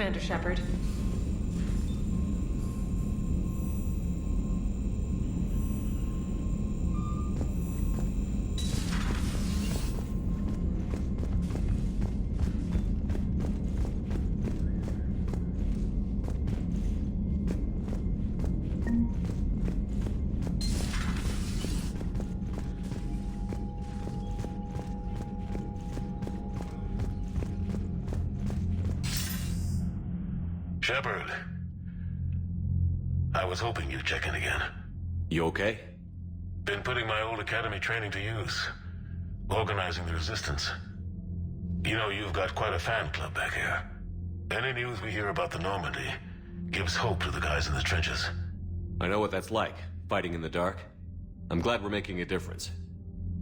Commander Shepard. Shepard. I was hoping you'd check in again. You okay? Been putting my old academy training to use. Organizing the resistance. You know, you've got quite a fan club back here. Any news we hear about the Normandy gives hope to the guys in the trenches. I know what that's like, fighting in the dark. I'm glad we're making a difference.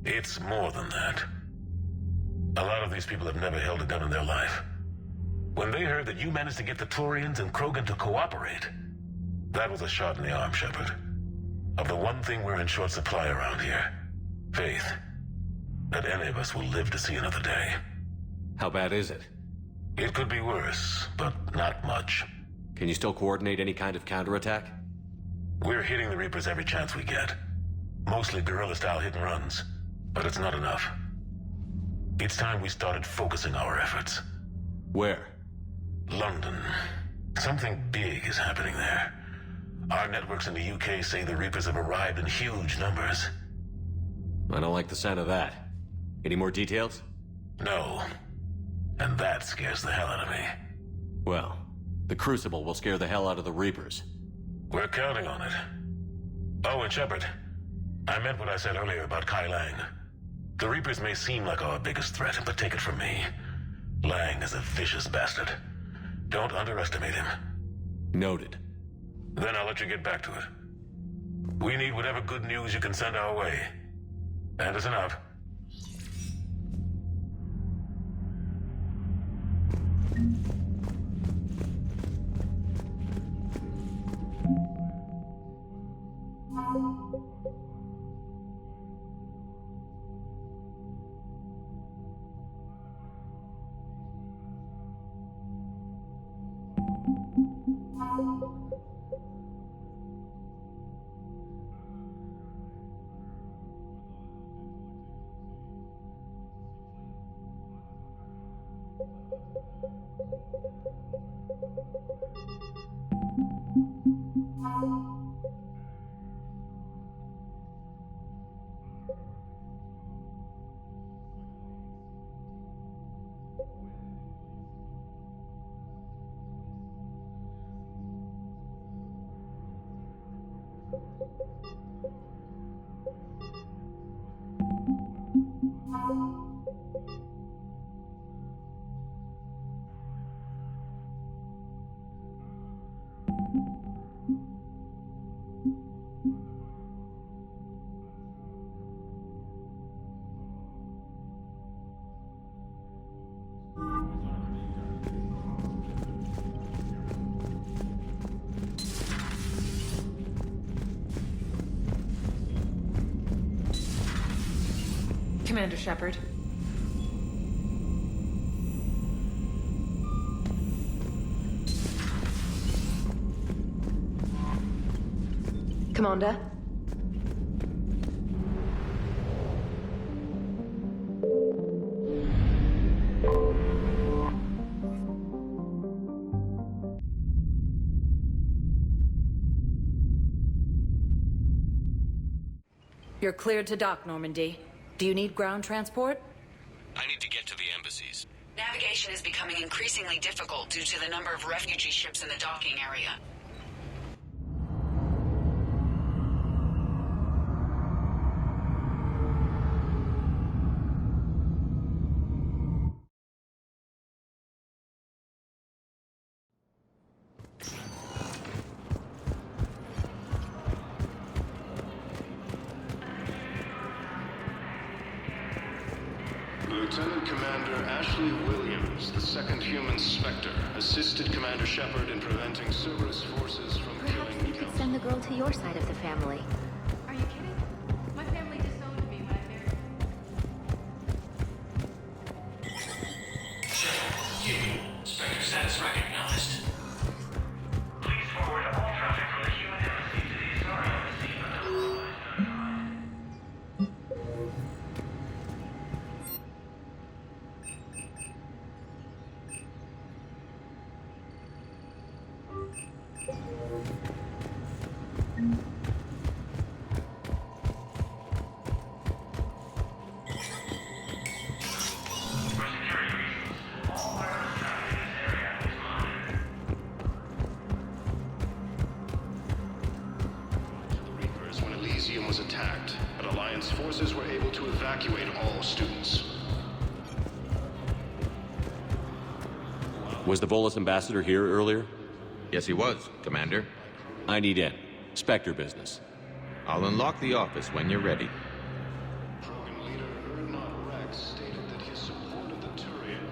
It's more than that. A lot of these people have never held a gun in their life. When they heard that you managed to get the Turians and Krogan to cooperate, that was a shot in the arm, Shepard. Of the one thing we're in short supply around here. Faith. That any of us will live to see another day. How bad is it? It could be worse, but not much. Can you still coordinate any kind of counterattack? We're hitting the Reapers every chance we get. Mostly guerrilla-style hit-and-runs, but it's not enough. It's time we started focusing our efforts. Where? London. Something big is happening there. Our networks in the UK say the Reapers have arrived in huge numbers. I don't like the sound of that. Any more details? No. And that scares the hell out of me. Well, the Crucible will scare the hell out of the Reapers. We're counting on it. Oh, and Shepard, I meant what I said earlier about Kai Lang. The Reapers may seem like our biggest threat, but take it from me. Lang is a vicious bastard. Don't underestimate him. Noted. Then I'll let you get back to it. We need whatever good news you can send our way. Anderson out. Commander Shepard. Commander? You're cleared to dock, Normandy. Do you need ground transport? I need to get to the embassies. Navigation is becoming increasingly difficult due to the number of refugee ships in the docking area. Lieutenant Commander Ashley Williams, the second human Spectre, assisted Commander Shepard in preventing Cerberus forces from Perhaps killing we the could Council. send the girl to your side of the family. Are you kidding? My family disowned me when I married. Spectre status recognized. was attacked, but Alliance forces were able to evacuate all students. Was the Volus ambassador here earlier? Yes, he was, Commander. I need in. Spectre business. I'll unlock the office when you're ready. Krogan leader Erdnot Rex stated that his support of the Turian.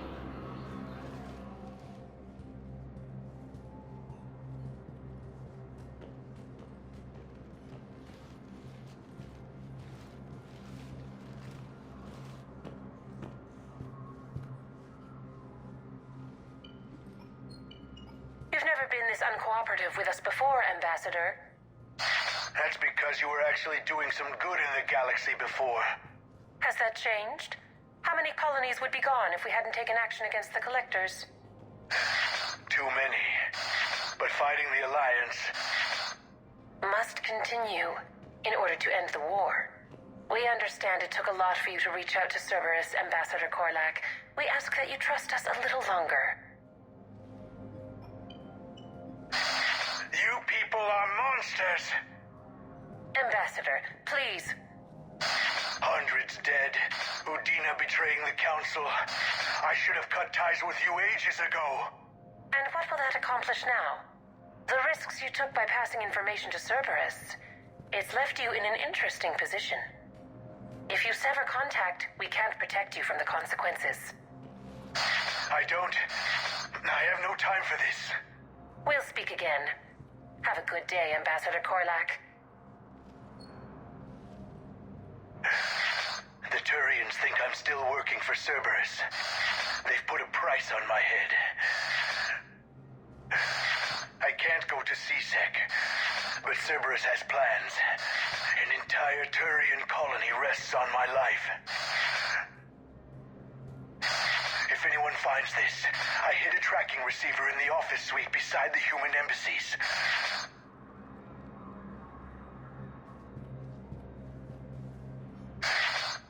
You've never been this uncooperative with us before, Ambassador. That's because you were actually doing some good in the galaxy before. Has that changed? How many colonies would be gone if we hadn't taken action against the Collectors? Too many. But fighting the Alliance... Must continue in order to end the war. We understand it took a lot for you to reach out to Cerberus, Ambassador Korlak. We ask that you trust us a little longer. You people are monsters! Ambassador, please. Hundreds dead. Udina betraying the Council. I should have cut ties with you ages ago. And what will that accomplish now? The risks you took by passing information to Cerberus. It's left you in an interesting position. If you sever contact, we can't protect you from the consequences. I have no time for this. We'll speak again. Have a good day, Ambassador Korlak. The Turians think I'm still working for Cerberus. They've put a price on my head. I can't go to CSEC, but Cerberus has plans. An entire Turian colony rests on my life. If anyone finds this, I hid a tracking receiver in the office suite beside the human embassies.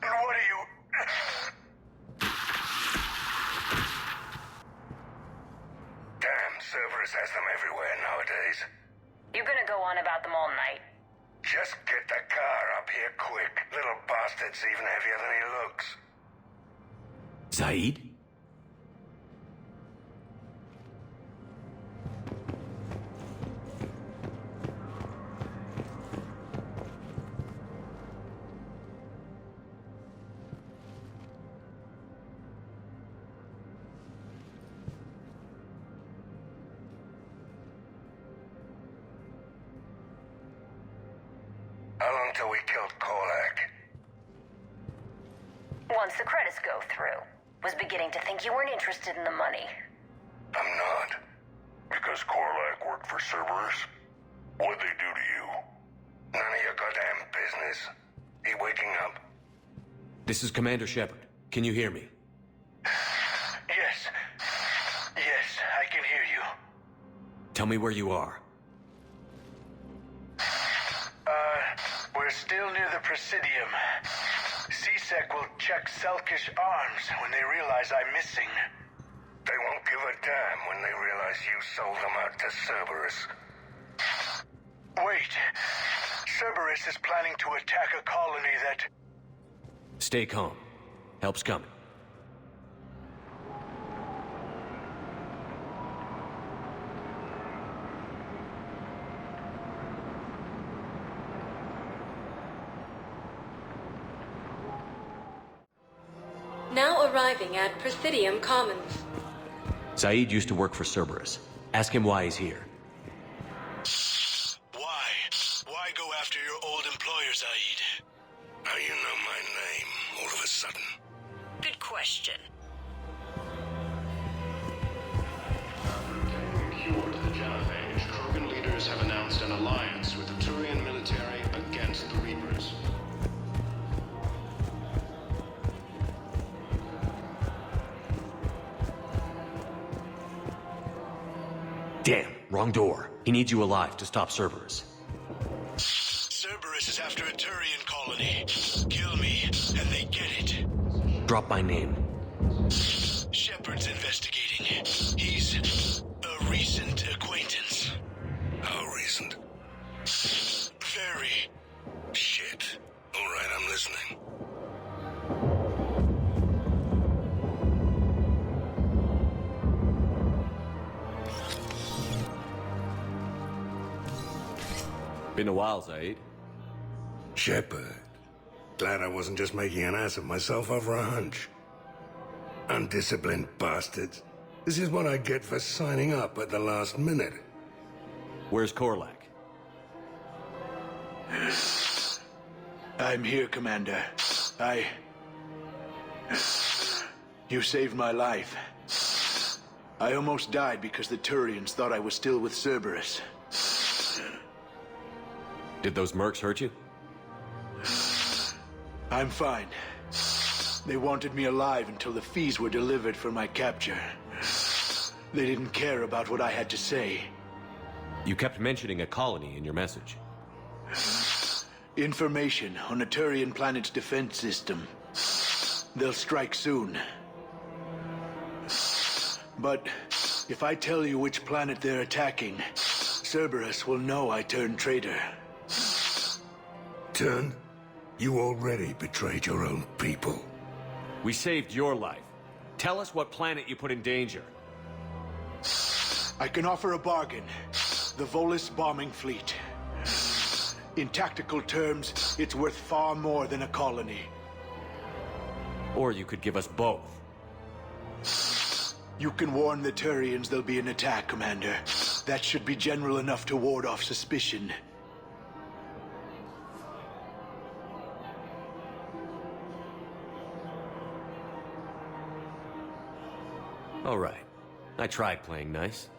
What are you... Damn, Cerberus has them everywhere nowadays. You're gonna go on about them all night. Just get the car up here quick. Little bastard's even heavier than he looks. Saeed? How long till we killed Korlak? Once the credits go through. Was beginning to think you weren't interested in the money. I'm not. Because Korlak worked for Cerberus? What'd they do to you? None of your goddamn business. He waking up? This is Commander Shepard. Can you hear me? Yes. Yes, I can hear you. Tell me where you are. We're still near the Presidium. CSEC will check Selkish arms when they realize I'm missing. They won't give a damn when they realize you sold them out to Cerberus. Wait. Cerberus is planning to attack a colony that... Stay calm. Help's coming. Now arriving at Presidium Commons. Saeed used to work for Cerberus. Ask him why he's here. Why? Why go after your old employer, Saeed? How you know my name all of a sudden? Good question. Cured the genophage, Krogan leaders have announced an alliance with the Turian military against the Reapers. Damn, wrong door. He needs you alive to stop Cerberus. Cerberus is after a Turian colony. Kill me, and they get it. Drop my name. Shepard's investigating. He's a recent acquaintance. How recent? Very. Shit. Been a while, Zaid. Shepard. Glad I wasn't just making an ass of myself over a hunch. Undisciplined bastards. This is what I get for signing up at the last minute. Where's Korlak? I'm here, Commander. You saved my life. I almost died because the Turians thought I was still with Cerberus. Did those mercs hurt you? I'm fine. They wanted me alive until the fees were delivered for my capture. They didn't care about what I had to say. You kept mentioning a colony in your message. Information on a Turian planet's defense system. They'll strike soon. But if I tell you which planet they're attacking, Cerberus will know I turned traitor. Turned? You already betrayed your own people. We saved your life. Tell us what planet you put in danger. I can offer a bargain. The Volus bombing fleet. In tactical terms, it's worth far more than a colony. Or you could give us both. You can warn the Turians there'll be an attack, Commander. That should be general enough to ward off suspicion. All right. I tried playing nice.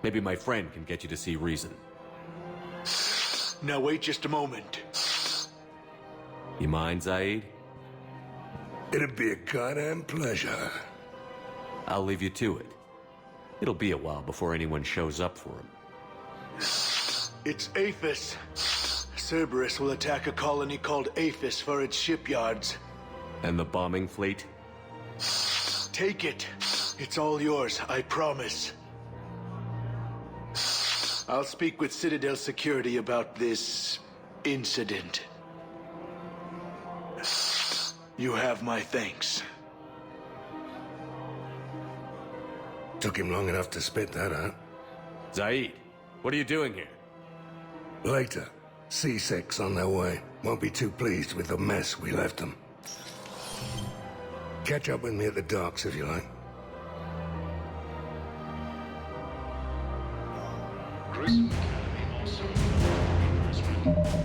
Maybe my friend can get you to see reason. Now wait just a moment. You mind, Zaid? It'd be a goddamn pleasure. I'll leave you to it. It'll be a while before anyone shows up for him. It's Aphis. Cerberus will attack a colony called Aphis for its shipyards. And the bombing fleet? Take it. It's all yours, I promise. I'll speak with Citadel Security about this incident. You have my thanks. Took him long enough to spit that out. Zaid, what are you doing here? Later. C6 on their way. Won't be too pleased with the mess we left them. Catch up with me at the docks if you like. Grissom Academy also investment.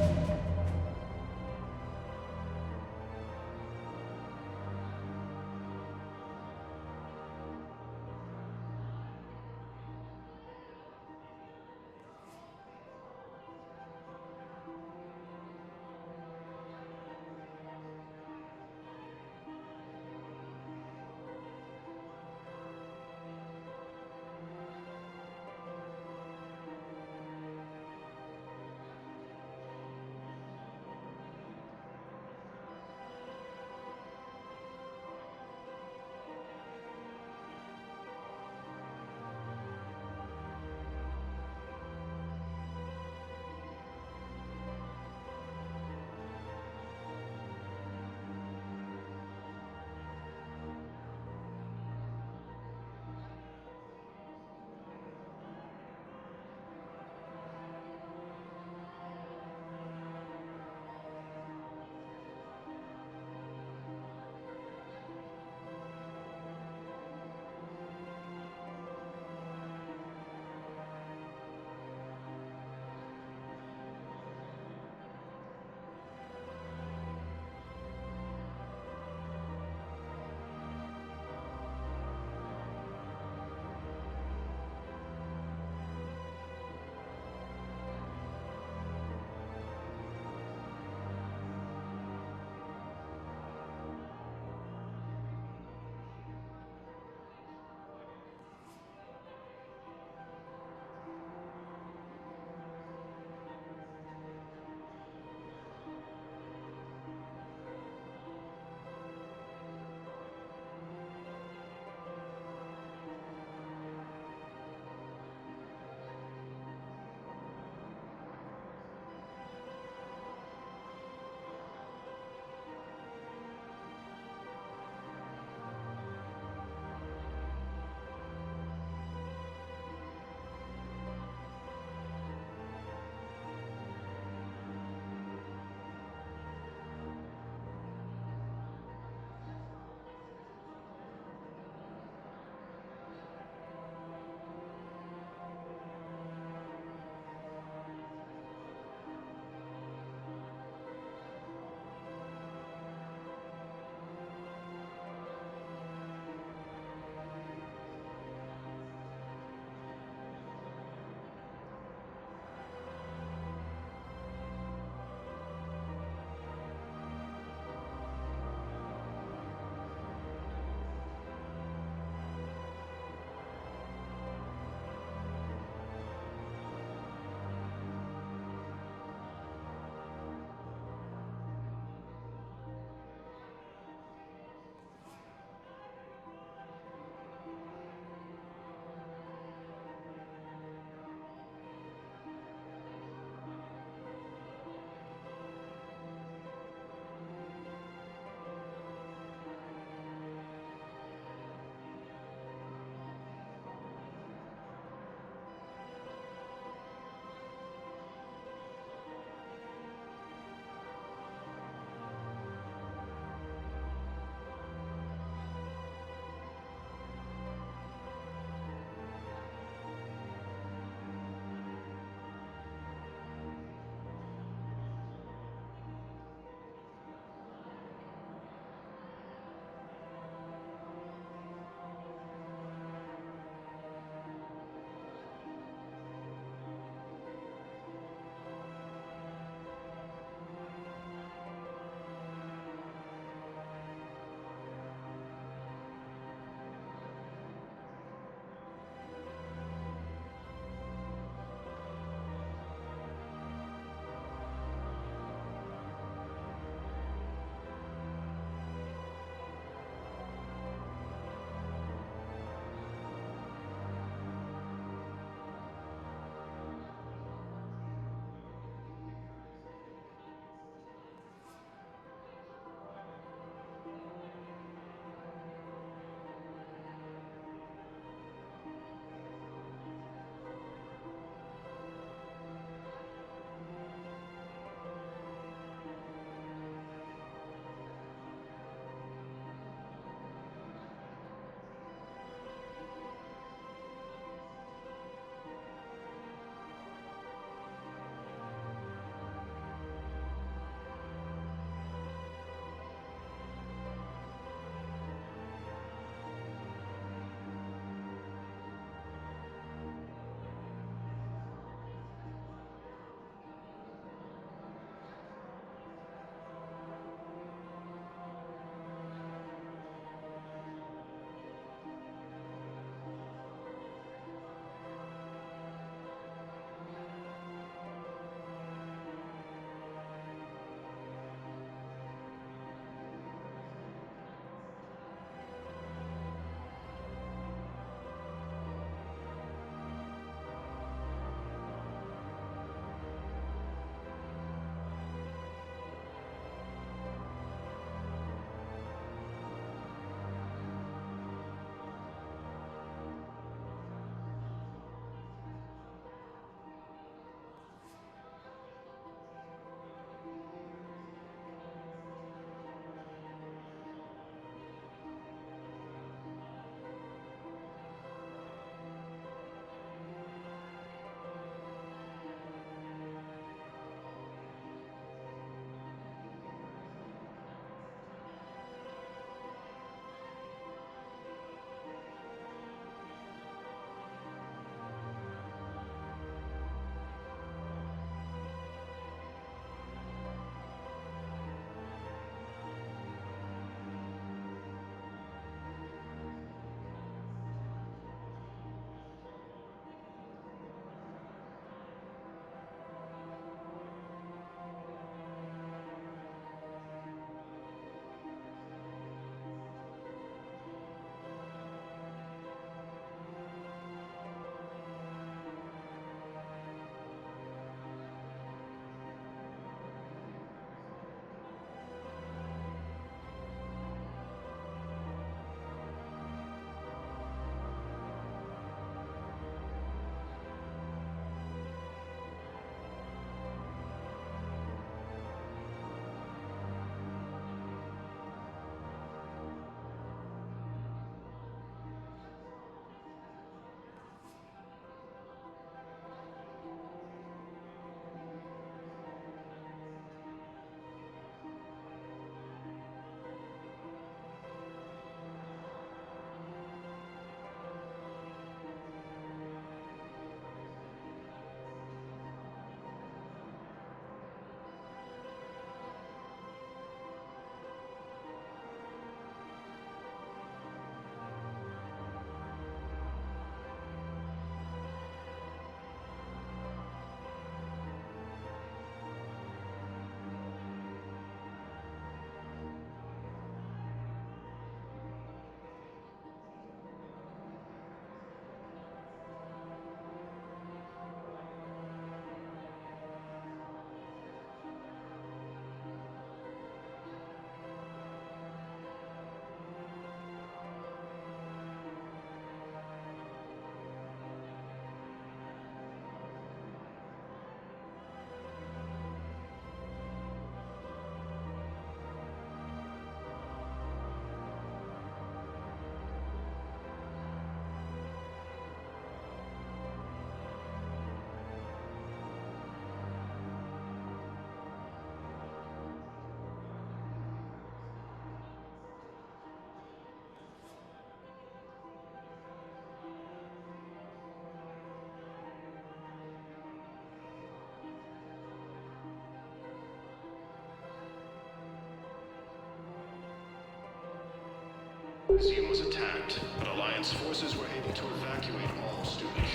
museum was attacked, but Alliance forces were able to evacuate all students.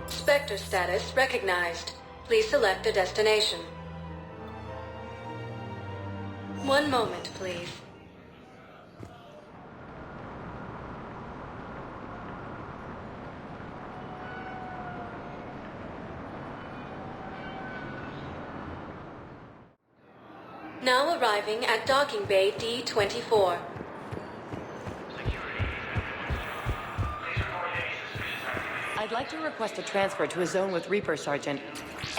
Spectre status recognized. Please select a destination. One moment, please. Now arriving at docking bay D-24. I'd like to request a transfer to a zone with Reaper, Sergeant.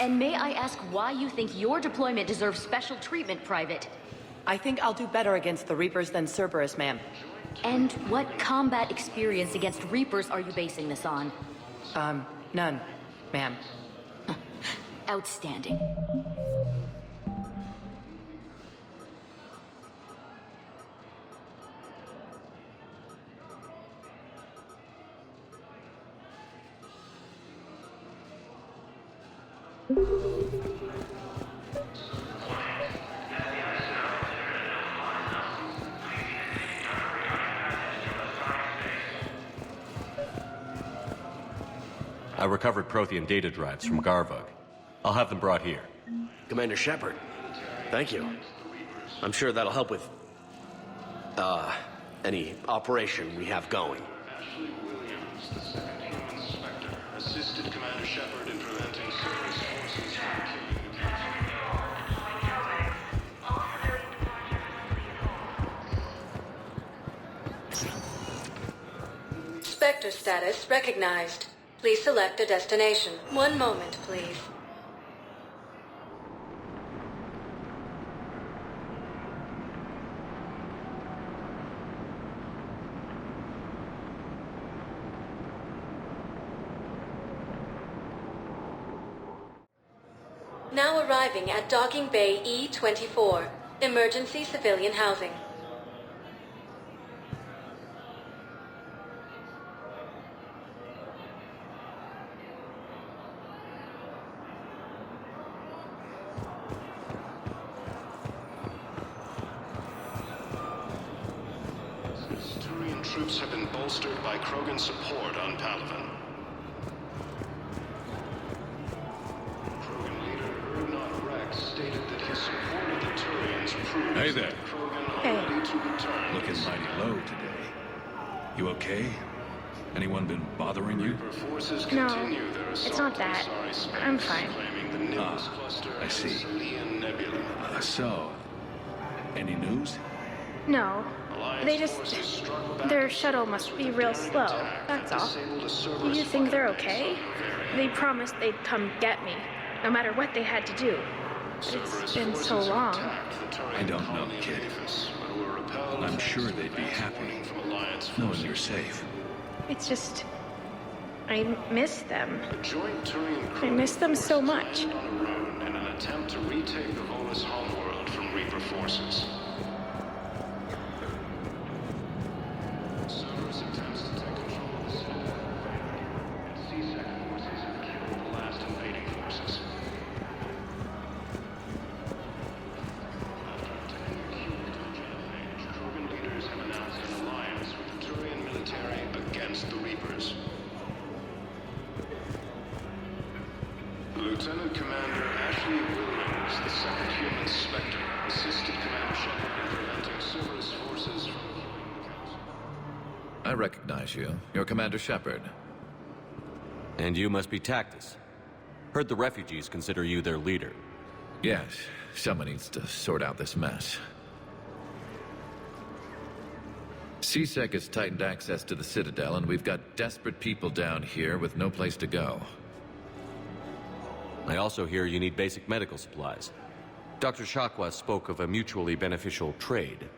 And may I ask why you think your deployment deserves special treatment, Private? I think I'll do better against the Reapers than Cerberus, ma'am. And what combat experience against Reapers are you basing this on? None, ma'am. Outstanding. I recovered Prothean data drives from Garvug. I'll have them brought here. Commander Shepard, thank you. I'm sure that'll help with, any operation we have going. Ashley Williams, the second human Spectre, assisted Commander Shepard in preventing Cerberus forces from killing the captain. Spectre status recognized. Please select a destination. One moment, please. Now arriving at docking bay E-24. Emergency civilian housing. Turian troops have been bolstered by Krogan support on Palaven. Krogan leader Ernot Rex stated that his support of the Turians proves Hey there. that Krogan are ready to return. Looking mighty low today. You okay? Anyone been bothering you? Forces No, continue their it's not that. I'm fine. claiming the Nimbus cluster I see. and Salian Nebula. So, any news? No, they just... Their shuttle must be real slow, that's all. Do you think they're okay? They promised they'd come get me, no matter what they had to do. It's been so long. I don't know, kid. I'm sure they'd be happy knowing you're safe. It's just... I miss them. I miss them so much. In an attempt to retake the Volus homeworld from Reaper forces. Cerberus attempts to take control of the city. C-Sec forces have killed the last invading forces. After attacking a cube to Krogan leaders have announced an alliance with the Turian military against the Reapers. Lieutenant Commander Ashley Williams, the second human Spectre, assisted Commander Shepard in preventing Cerberus forces from killing the Council. I recognize you. You're Commander Shepard. And you must be Tactus. Heard the refugees consider you their leader. Yes, someone needs to sort out this mess. C-Sec has tightened access to the Citadel, and we've got desperate people down here with no place to go. I also hear you need basic medical supplies. Dr. Shakwa spoke of a mutually beneficial trade.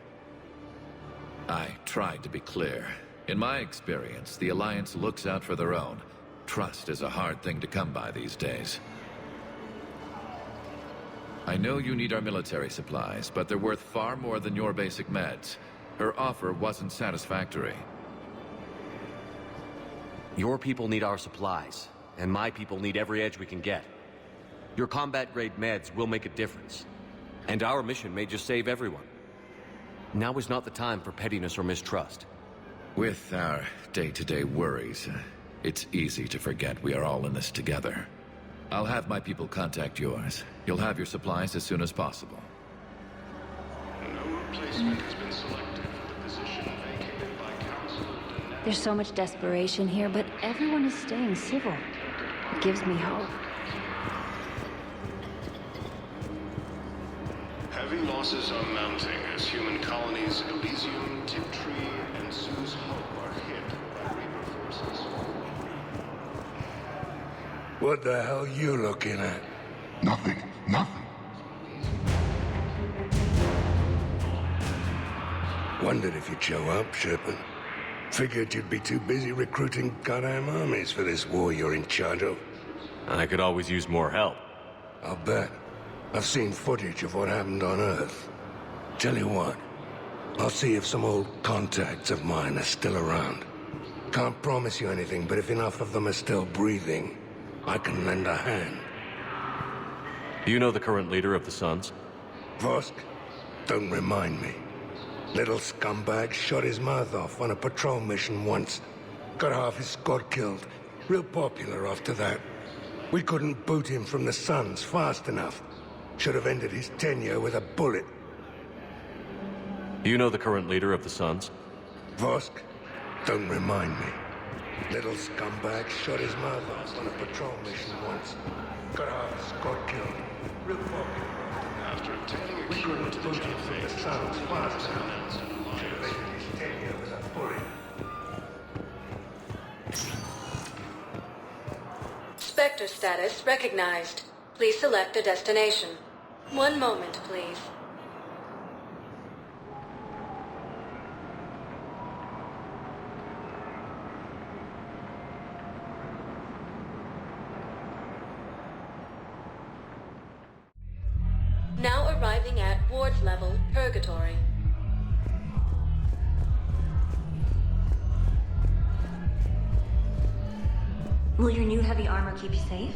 I tried to be clear. In my experience, the Alliance looks out for their own. Trust is a hard thing to come by these days. I know you need our military supplies, but they're worth far more than your basic meds. Her offer wasn't satisfactory. Your people need our supplies. and my people need every edge we can get. Your combat-grade meds will make a difference, and our mission may just save everyone. Now is not the time for pettiness or mistrust. With our day-to-day worries, it's easy to forget we are all in this together. I'll have my people contact yours. You'll have your supplies as soon as possible. No replacement has been selected for the position vacated by Council. There's so much desperation here, but everyone is staying civil. It gives me hope. Heavy losses are mounting as human colonies Elysium, Tiptree, and Sue's Hope are hit by Reaper forces. What the hell you looking at? Nothing. Wondered if you'd show up, Shepard. Figured you'd be too busy recruiting goddamn armies for this war you're in charge of. I could always use more help. I'll bet. I've seen footage of what happened on Earth. Tell you what, I'll see if some old contacts of mine are still around. Can't promise you anything, but if enough of them are still breathing, I can lend a hand. Do you know the current leader of the Suns? Vosk? Don't remind me. Little scumbag shot his mouth off on a patrol mission once. Got half his squad killed. Real popular after that. We couldn't boot him from the Suns fast enough. Should have ended his tenure with a bullet. Do you know the current leader of the Suns? Vosk? Don't remind me. Little scumbag shot his mouth off on a patrol mission once. Got half his squad killed. Real popular. After obtaining a We cure couldn't to the boot him from the phase, Suns fast enough. announced an Should have alliance. ended his tenure with a bullet. Spectre status recognized. Please select a destination. One moment, please. Now arriving at ward level, Purgatory. Will your new heavy armor keep you safe?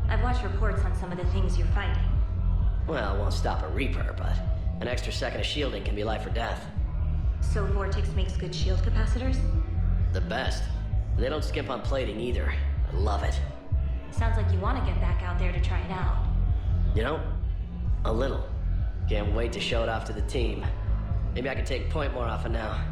I've watched reports on some of the things you're fighting. Well, it won't stop a Reaper, but an extra second of shielding can be life or death. So Vortex makes good shield capacitors? The best. They don't skimp on plating either. I love it. Sounds like you want to get back out there to try it out. You know, a little. Can't wait to show it off to the team. Maybe I can take point more often now.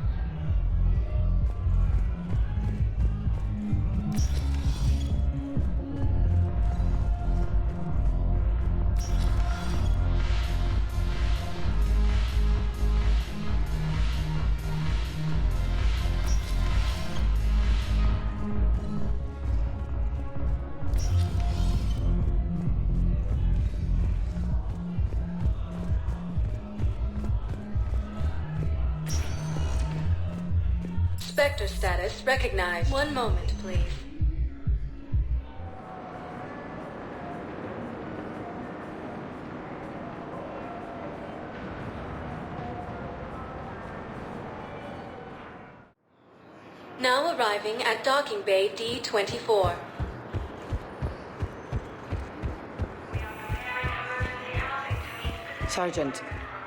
Spectre status recognized. One moment, please. Now arriving at Docking Bay D-24. Sergeant,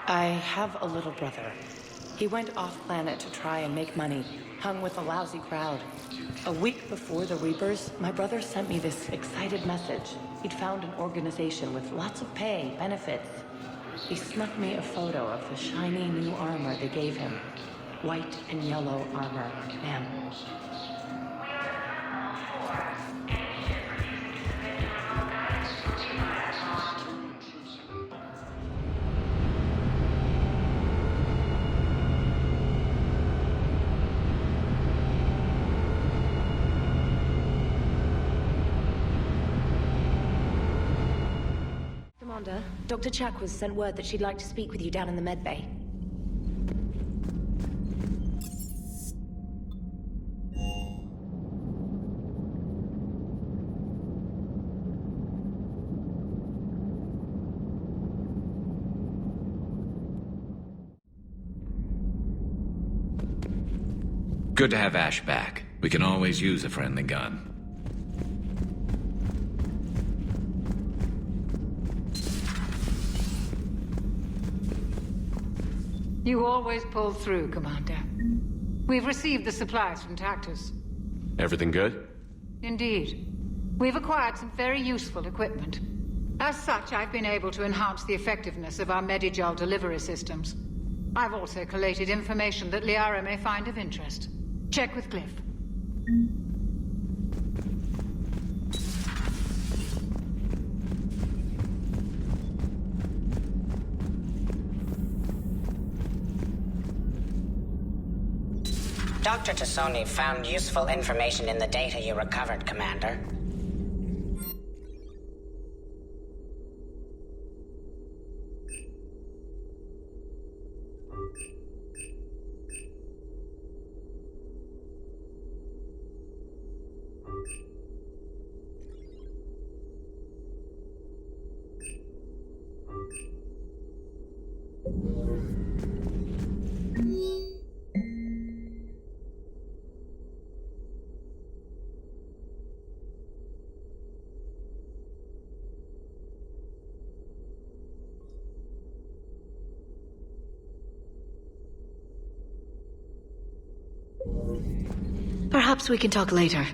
I have a little brother. He went off-planet to try and make money, hung with a lousy crowd. A week before the Reapers, my brother sent me this excited message. He'd found an organization with lots of pay, benefits. He snuck me a photo of the shiny new armor they gave him. White and yellow armor, ma'am. Commander, Dr. Chakwas sent word that she'd like to speak with you down in the med bay. Good to have Ash back. We can always use a friendly gun. You always pull through, Commander. We've received the supplies from Tactus. Everything good? Indeed. We've acquired some very useful equipment. As such, I've been able to enhance the effectiveness of our Medigel delivery systems. I've also collated information that Liara may find of interest. Check with Glyph. Dr. Tassoni found useful information in the data you recovered, Commander. Perhaps we can talk later.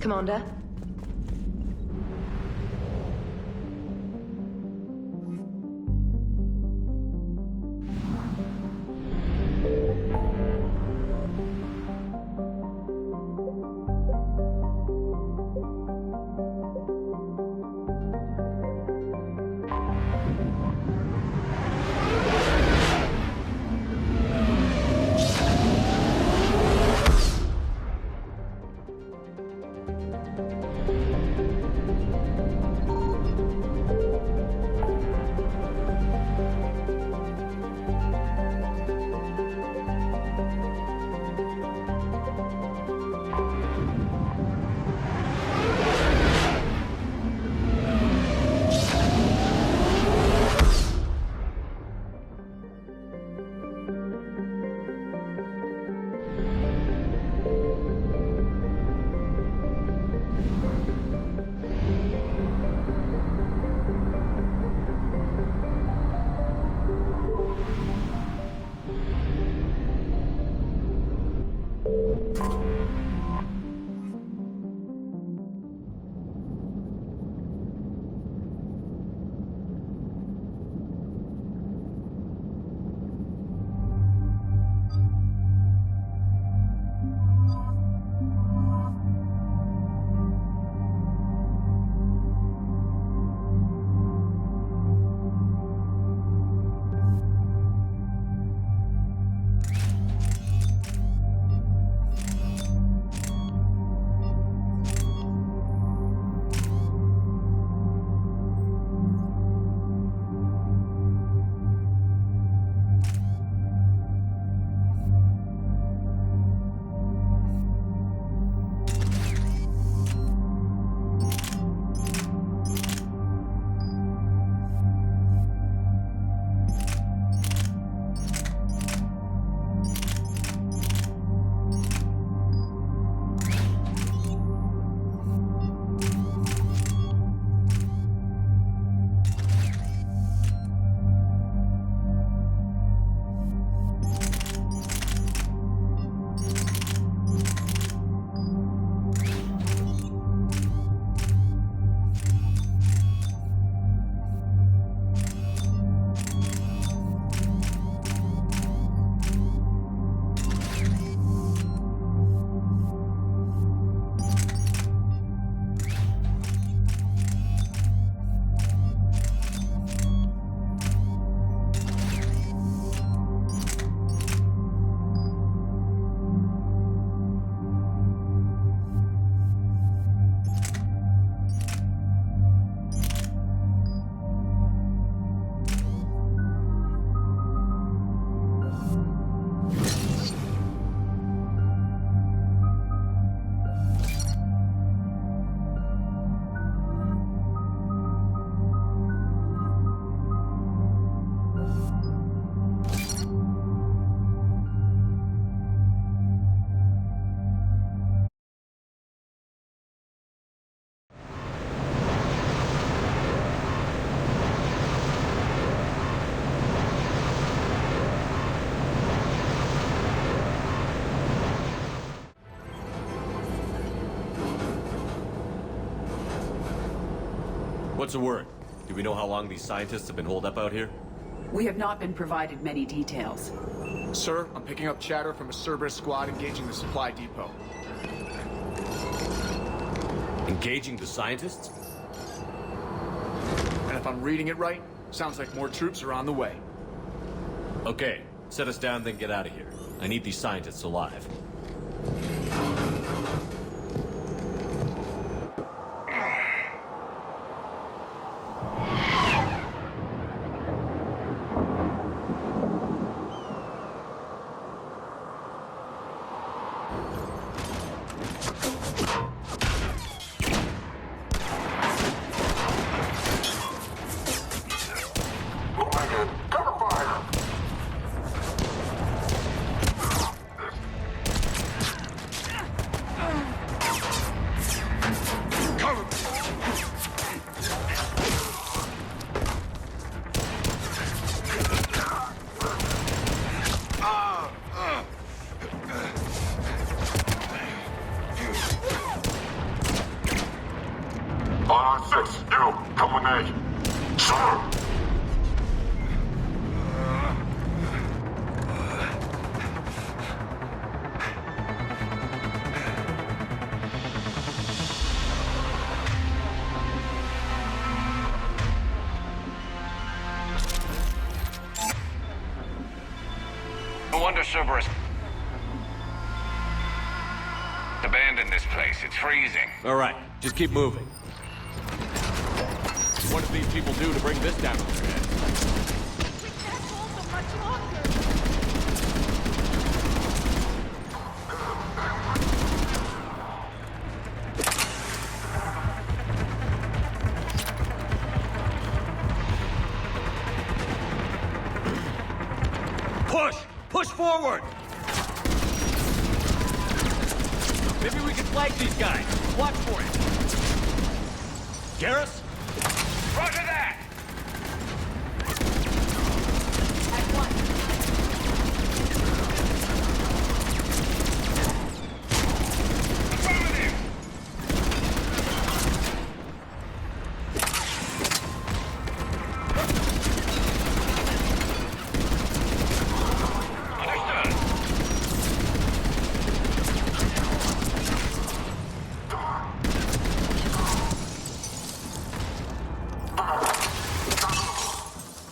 Commander? What's the word? Do we know how long these scientists have been holed up out here? We have not been provided many details. Sir, I'm picking up chatter from a Cerberus squad engaging the supply depot. Engaging the scientists? And if I'm reading it right, sounds like more troops are on the way. Okay, set us down, then get out of here. I need these scientists alive. No wonder Cerberus abandoned this place. It's freezing. All right, just keep moving. What did these people do to bring this down on their heads? We can't hold them much longer. Push! Push forward! Maybe we can flank these guys. Watch for it. Garrus? Roger that!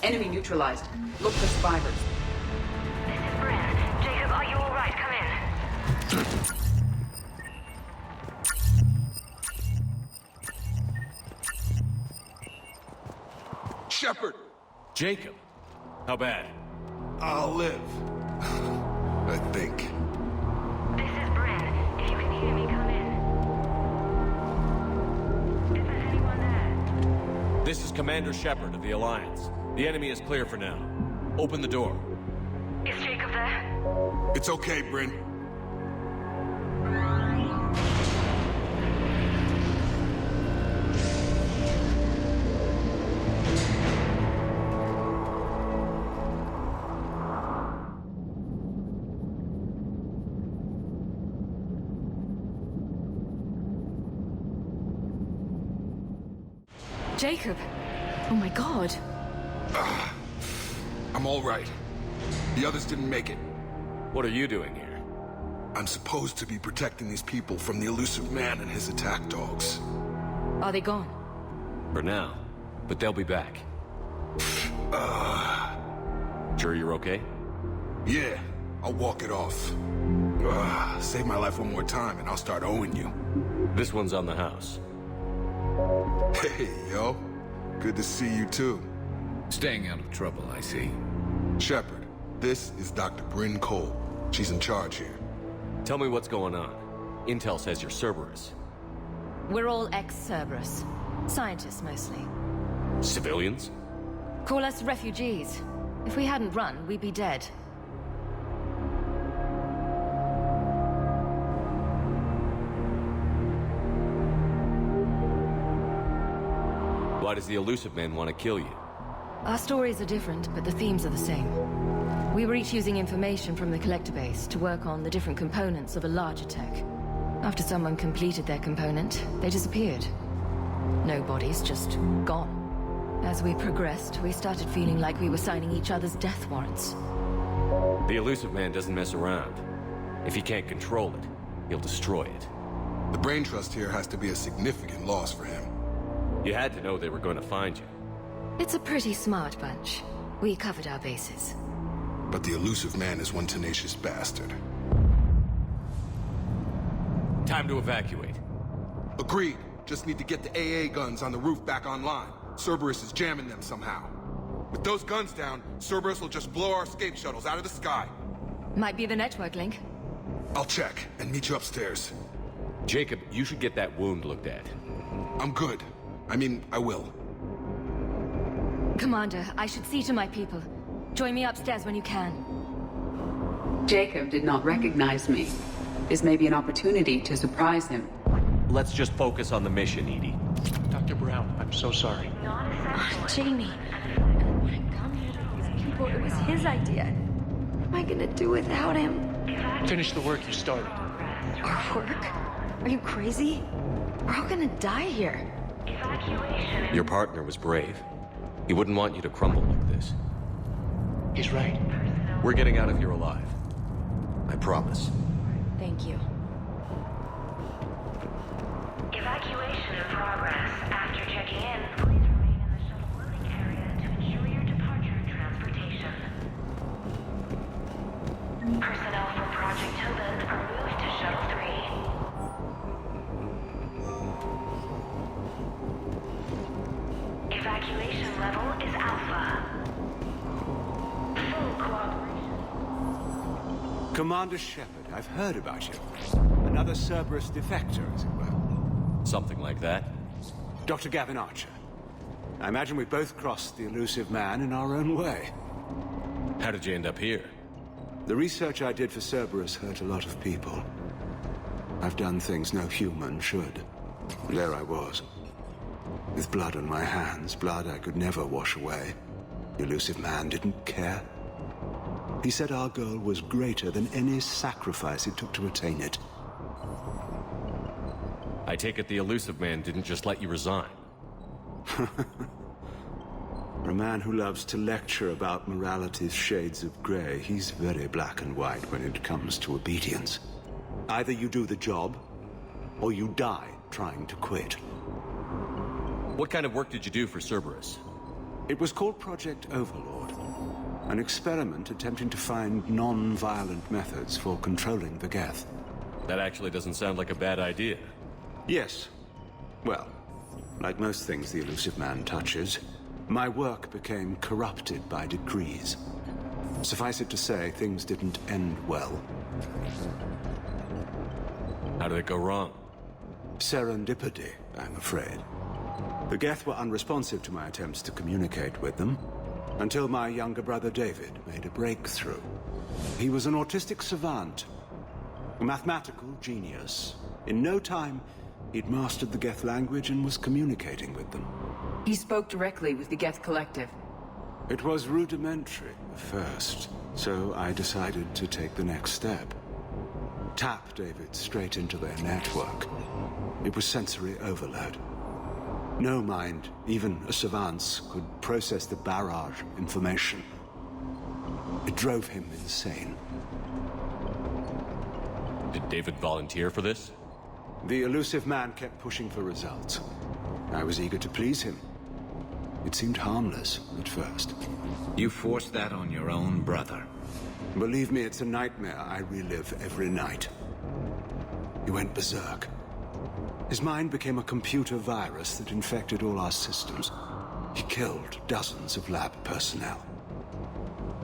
Enemy neutralized. Look for survivors. This is Bryn. Jacob, are you alright? Come in. Shepard! Jacob. How bad? I'll live. I think. This is Bryn. If you can hear me, come in. Is there anyone there? This is Commander Shepard of the Alliance. The enemy is clear for now. Open the door. Is Jacob there? It's okay, Bryn. Jacob! Oh my god. I'm all right. The others didn't make it. What are you doing here? I'm supposed to be protecting these people from the elusive man and his attack dogs. Are they gone? For now. But they'll be back. Sure you're okay? Yeah, I'll walk it off. Save my life one more time and I'll start owing you. This one's on the house. Hey, yo. Good to see you too. Staying out of trouble, I see. Shepard, this is Dr. Bryn Cole. She's in charge here. Tell me what's going on. Intel says you're Cerberus. We're all ex-Cerberus. Scientists, mostly. Civilians? Call us refugees. If we hadn't run, we'd be dead. Why does the elusive man want to kill you? Our stories are different, but the themes are the same. We were each using information from the collector base to work on the different components of a larger tech. After someone completed their component, they disappeared. No bodies, just gone. As we progressed, we started feeling like we were signing each other's death warrants. The elusive man doesn't mess around. If he can't control it, he'll destroy it. The brain trust here has to be a significant loss for him. You had to know they were going to find you. It's a pretty smart bunch. We covered our bases. But the elusive man is one tenacious bastard. Time to evacuate. Agreed. Just need to get the AA guns on the roof back online. Cerberus is jamming them somehow. With those guns down, Cerberus will just blow our escape shuttles out of the sky. Might be the network link. I'll check and meet you upstairs. Jacob, you should get that wound looked at. I'm good. I mean, I will. Commander, I should see to my people. Join me upstairs when you can. Jacob did not recognize me. This may be an opportunity to surprise him. Let's just focus on the mission, Edie. Dr. Brown, I'm so sorry. Jamie. When I come here to these people, it was his idea. What am I gonna do without him? Finish the work you started. Our work? Are you crazy? We're all gonna die here. Your partner was brave. He wouldn't want you to crumble like this. He's right. We're getting out of here alive. I promise. Thank you. Evacuation in progress. After checking in, please remain in the shuttle loading area to ensure your departure and transportation. Personnel from Project Tobin are moved to Shuttle 3. Evacuation level is Alpha. Full cooperation. Commander Shepard, I've heard about you. Another Cerberus defector, as it were. Something like that. Dr. Gavin Archer. I imagine we both crossed the elusive man in our own way. How did you end up here? The research I did for Cerberus hurt a lot of people. I've done things no human should. And there I was. With blood on my hands, blood I could never wash away. The elusive man didn't care. He said our goal was greater than any sacrifice it took to attain it. I take it the elusive man didn't just let you resign. For a man who loves to lecture about morality's shades of grey, he's very black and white when it comes to obedience. Either you do the job, or you die trying to quit. What kind of work did you do for Cerberus? It was called Project Overlord. An experiment attempting to find non-violent methods for controlling the Geth. That actually doesn't sound like a bad idea. Yes. Well, like most things the elusive man touches, my work became corrupted by decrees. Suffice it to say, things didn't end well. How did it go wrong? Serendipity, I'm afraid. The Geth were unresponsive to my attempts to communicate with them, until my younger brother David made a breakthrough. He was an autistic savant, a mathematical genius. In no time, he'd mastered the Geth language and was communicating with them. He spoke directly with the Geth Collective. It was rudimentary at first, so I decided to take the next step. Tap David straight into their network. It was sensory overload. No mind, even a savant's, could process the barrage of information. It drove him insane. Did David volunteer for this? The elusive man kept pushing for results. I was eager to please him. It seemed harmless at first. You forced that on your own brother. Believe me, it's a nightmare I relive every night. He went berserk. His mind became a computer virus that infected all our systems. He killed dozens of lab personnel.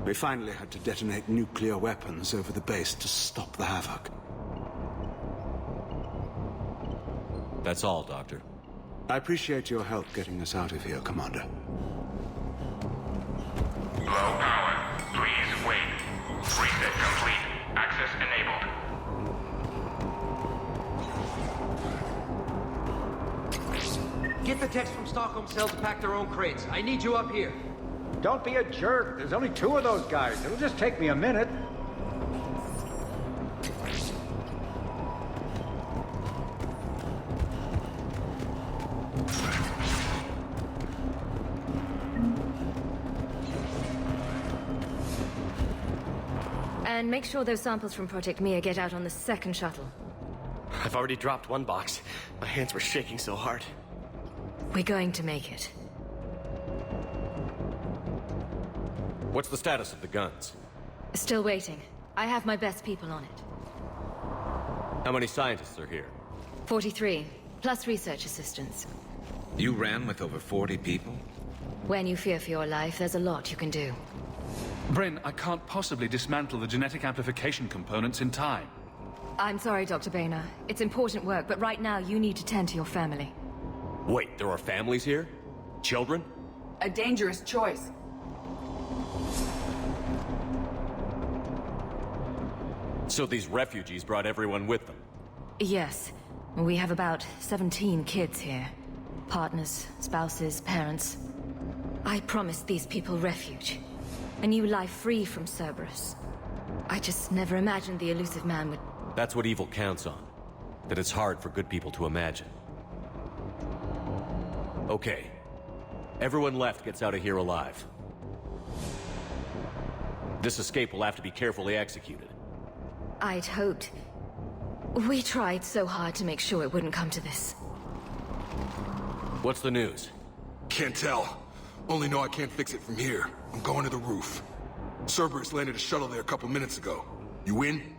We finally had to detonate nuclear weapons over the base to stop the havoc. That's all, Doctor. I appreciate your help getting us out of here, Commander. Low power. Please wait. Reset complete. Access enabled. Get the techs from Stockholm Cell to pack their own crates. I need you up here. Don't be a jerk. There's only 2 of those guys. It'll just take me a minute. And make sure those samples from Project Mia get out on the second shuttle. I've already dropped one box. My hands were shaking so hard. We're going to make it. What's the status of the guns? Still waiting. I have my best people on it. How many scientists are here? 43, plus research assistants. You ran with over 40 people? When you fear for your life, there's a lot you can do. Bryn, I can't possibly dismantle the genetic amplification components in time. I'm sorry, Dr. Boehner. It's important work, but right now you need to tend to your family. Wait, there are families here? Children? A dangerous choice. So these refugees brought everyone with them? Yes. We have about 17 kids here. Partners, spouses, parents. I promised these people refuge. A new life free from Cerberus. I just never imagined the elusive man would... That's what evil counts on. That it's hard for good people to imagine. Okay. Everyone left gets out of here alive. This escape will have to be carefully executed. I'd hoped. We tried so hard to make sure it wouldn't come to this. What's the news? Can't tell. Only know I can't fix it from here. I'm going to the roof. Cerberus landed a shuttle there a couple minutes ago. You in?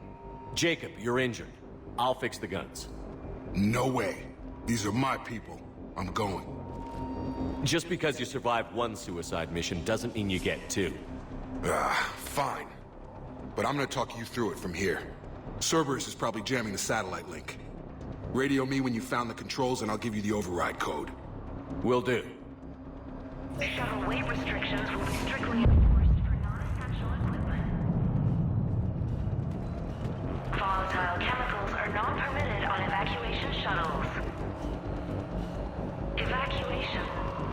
Jacob, you're injured. I'll fix the guns. No way. These are my people. I'm going. Just because you survived one suicide mission doesn't mean you get two. Fine. But I'm gonna talk you through it from here. Cerberus is probably jamming the satellite link. Radio me when you found the controls and I'll give you the override code. Will do. Shuttle weight restrictions will be strictly enforced for non-essential equipment. Volatile chemicals are not permitted on evacuation shuttles. Evacuation.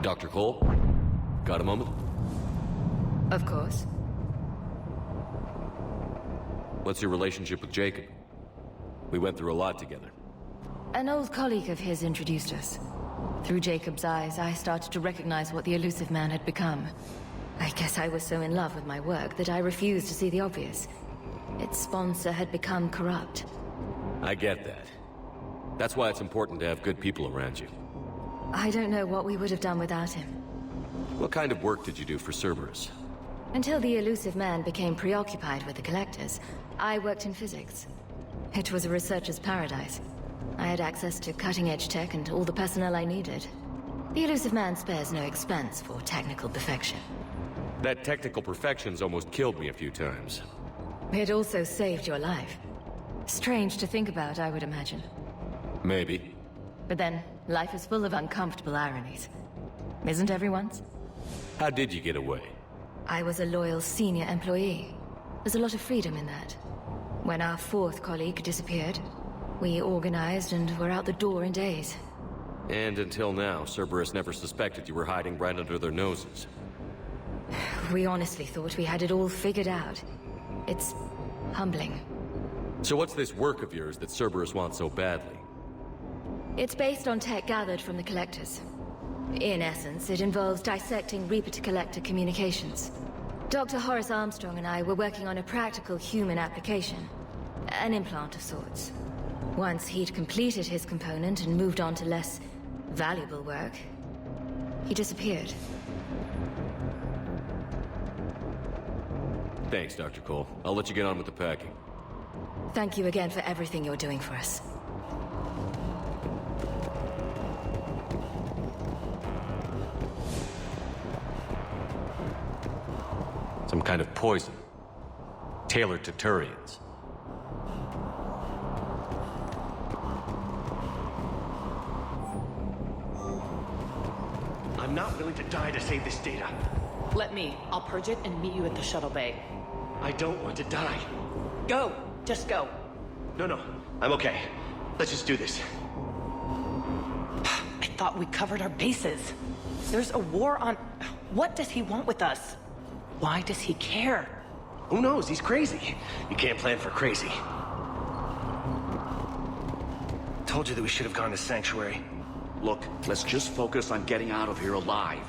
Dr. Cole? Got a moment? Of course. What's your relationship with Jacob? We went through a lot together. An old colleague of his introduced us. Through Jacob's eyes, I started to recognize what the elusive man had become. I guess I was so in love with my work that I refused to see the obvious. Its sponsor had become corrupt. I get that. That's why it's important to have good people around you. I don't know what we would have done without him. What kind of work did you do for Cerberus? Until the elusive man became preoccupied with the collectors, I worked in physics. It was a researcher's paradise. I had access to cutting-edge tech and all the personnel I needed. The elusive man spares no expense for technical perfection. That technical perfection's almost killed me a few times. It also saved your life. Strange to think about, I would imagine. Maybe. But then, life is full of uncomfortable ironies. Isn't everyone's? How did you get away? I was a loyal senior employee. There's a lot of freedom in that. When our fourth colleague disappeared, we organized and were out the door in days. And until now, Cerberus never suspected you were hiding right under their noses. We honestly thought we had it all figured out. It's humbling. So what's this work of yours that Cerberus wants so badly? It's based on tech gathered from the collectors. In essence, it involves dissecting Reaper-to-Collector communications. Dr. Horace Armstrong and I were working on a practical human application. An implant of sorts. Once he'd completed his component and moved on to less valuable work, he disappeared. Thanks, Dr. Cole. I'll let you get on with the packing. Thank you again for everything you're doing for us. Some kind of poison. Tailored to Turians. I'm not willing to die to save this data. Let me. I'll purge it and meet you at the shuttle bay. I don't want to die. Go! Just go. No. I'm okay. Let's just do this. I thought we covered our bases. There's a war on... What does he want with us? Why does he care? Who knows? He's crazy. You can't plan for crazy. Told you that we should have gone to Sanctuary. Look, let's just focus on getting out of here alive.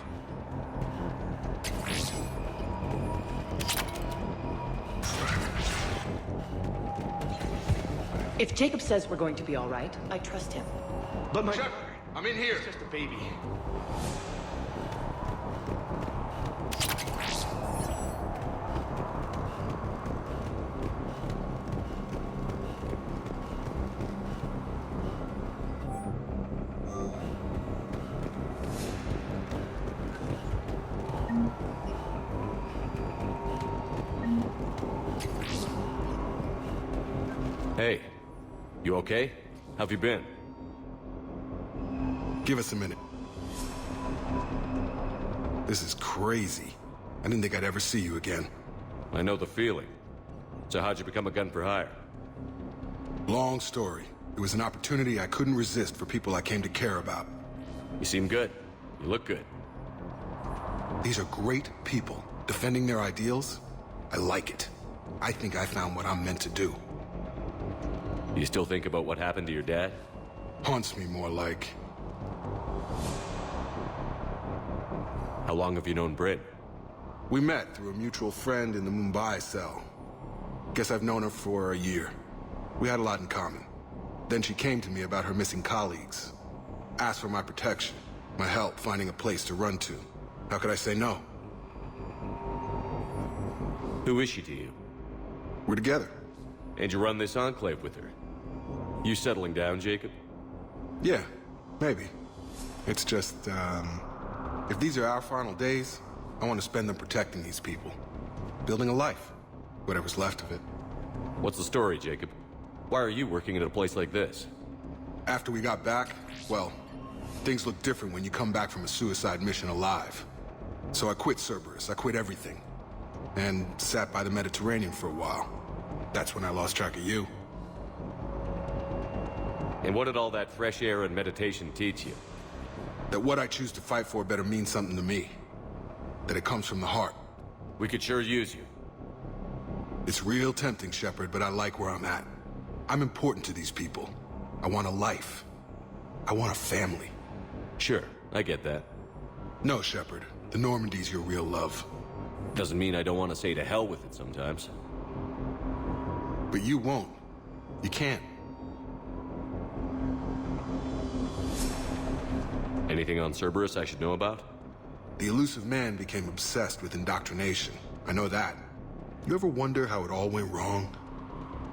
If Jacob says we're going to be all right, I trust him. But my... Shepard, I'm in here. It's just a baby. Hey, you okay? How've you been? Give us a minute. This is crazy. I didn't think I'd ever see you again. I know the feeling. So how'd you become a gun for hire? Long story. It was an opportunity I couldn't resist for people I came to care about. You seem good. You look good. These are great people, defending their ideals. I like it. I think I found what I'm meant to do. You still think about what happened to your dad? Haunts me more like. How long have you known Britt? We met through a mutual friend in the Mumbai cell. Guess I've known her for a year. We had a lot in common. Then she came to me about her missing colleagues. Asked for my protection, my help finding a place to run to. How could I say no? Who is she to you? We're together. And you run this enclave with her? You settling down, Jacob? Yeah, maybe. It's just, if these are our final days, I want to spend them protecting these people. Building a life. Whatever's left of it. What's the story, Jacob? Why are you working at a place like this? After we got back, well, things look different when you come back from a suicide mission alive. So I quit Cerberus, I quit everything. And sat by the Mediterranean for a while. That's when I lost track of you. And what did all that fresh air and meditation teach you? That what I choose to fight for better mean something to me. That it comes from the heart. We could sure use you. It's real tempting, Shepard, but I like where I'm at. I'm important to these people. I want a life. I want a family. Sure, I get that. No, Shepard. The Normandy's your real love. Doesn't mean I don't want to say to hell with it sometimes. But you won't. You can't. Anything on Cerberus I should know about? The elusive man became obsessed with indoctrination. I know that. You ever wonder how it all went wrong?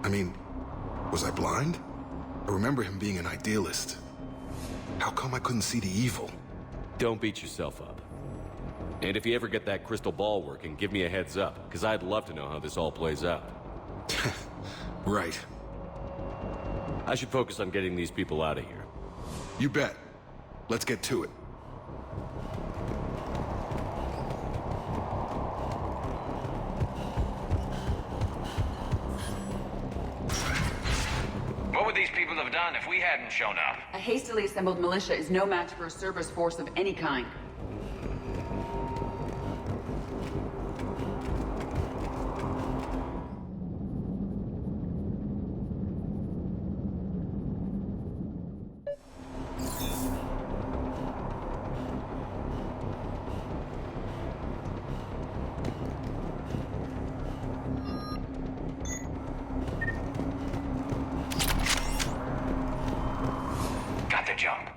I mean, was I blind? I remember him being an idealist. How come I couldn't see the evil? Don't beat yourself up. And if you ever get that crystal ball working, give me a heads up, because I'd love to know how this all plays out. Right. I should focus on getting these people out of here. You bet. Let's get to it. What would these people have done if we hadn't shown up? A hastily assembled militia is no match for a Cerberus force of any kind. Got the jump.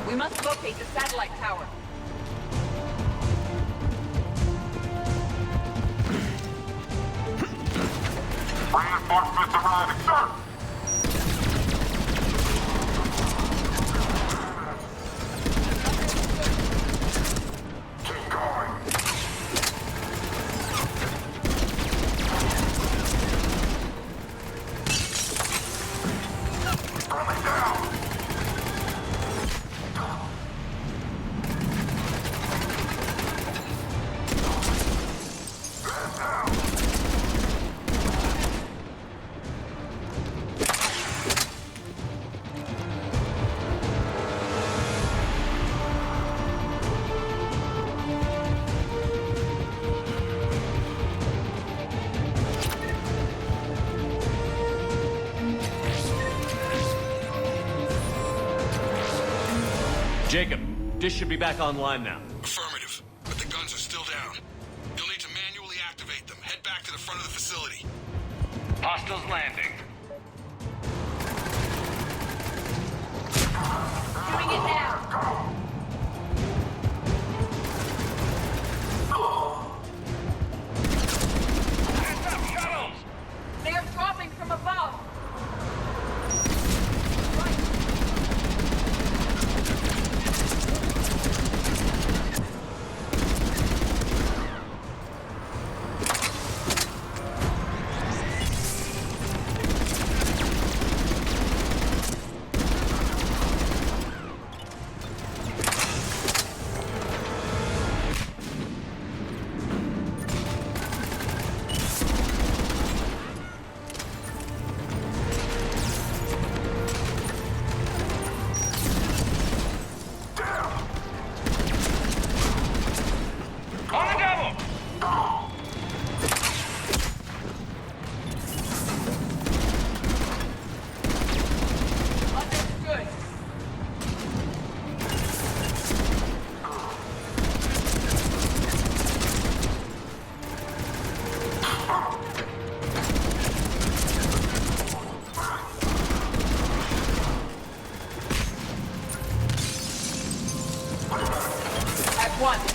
We must locate the satellite tower. Reinforcements arriving, sir! Keep going. Jacob, dish should be back online now. Affirmative, but the guns are still down. You'll need to manually activate them. Head back to the front of the facility. Hostiles landing. Doing it now. Hands up, shuttles! They're dropping from above. On the double! Understood. At once.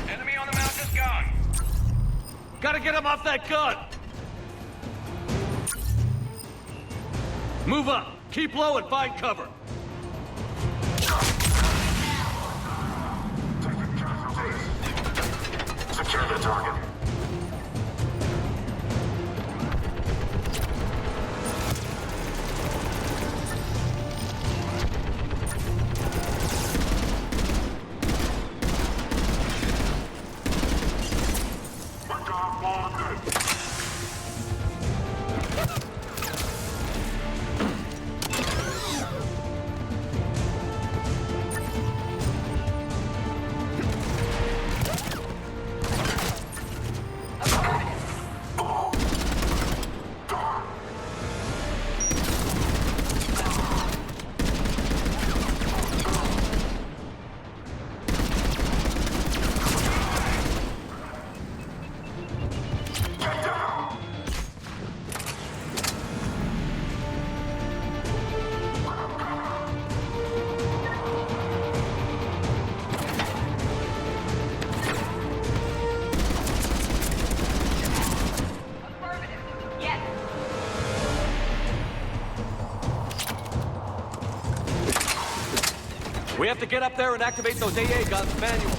Enemy on the mountain's gone. Gotta get him off that gun! Move up! Keep low and find cover! Secure the target. We have to get up there and activate those AA guns manually.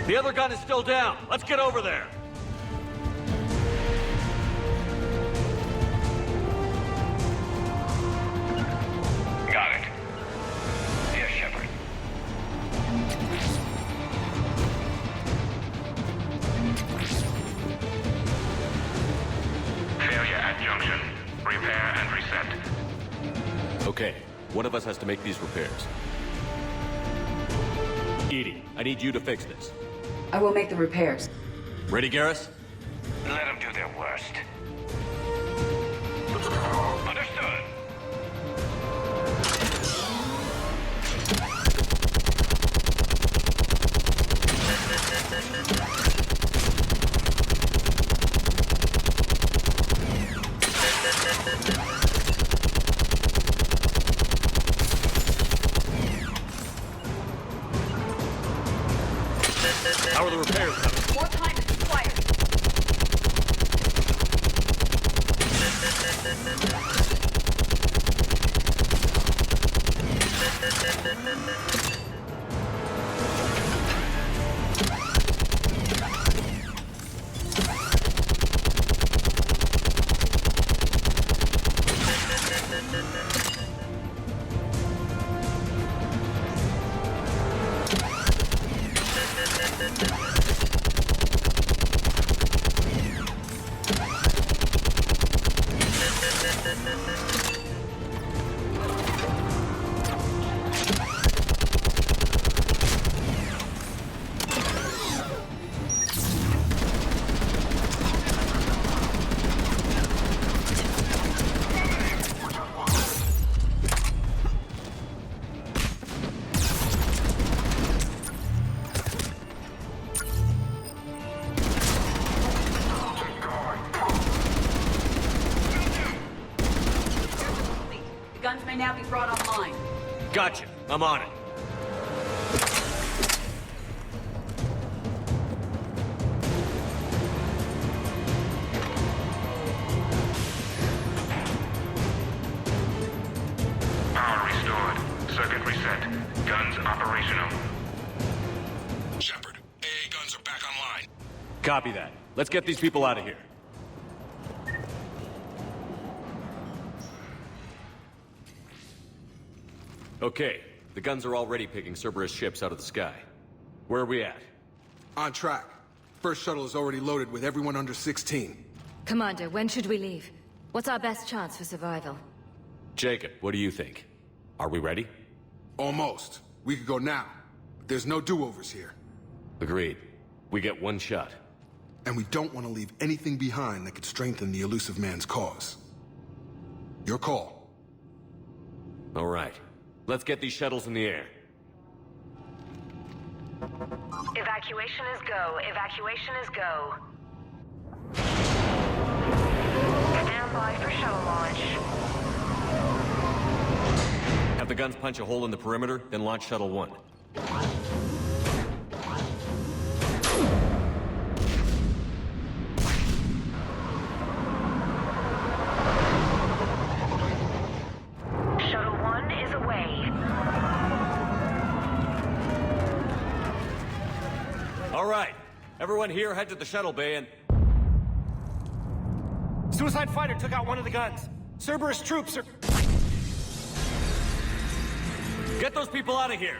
The other gun is still down. Let's get over there. Got it. Here, Shepard. Failure at junction. Repair and reset. Okay, one of us has to make these repairs. Edie, I need you to fix this. I will make the repairs. Ready, Garrus? Let them do their worst. Understood. How are the repairs coming? More time is required. The guns may now be brought online. Gotcha. I'm on it. Power restored. Circuit reset. Guns operational. Shepard, AA guns are back online. Copy that. Let's get these people out of here. Okay, the guns are already picking Cerberus ships out of the sky. Where are we at? On track. First shuttle is already loaded with everyone under 16. Commander, when should we leave? What's our best chance for survival? Jacob, what do you think? Are we ready? Almost. We could go now. There's no do-overs here. Agreed. We get one shot. And we don't want to leave anything behind that could strengthen the elusive man's cause. Your call. All right. Let's get these shuttles in the air. Evacuation is go. Evacuation is go. Stand by for shuttle launch. Have the guns punch a hole in the perimeter, then launch Shuttle 1. Shuttle 1 is away. All right. Everyone here head to the shuttle bay and... Suicide fighter took out one of the guns. Cerberus troops are... Get those people out of here!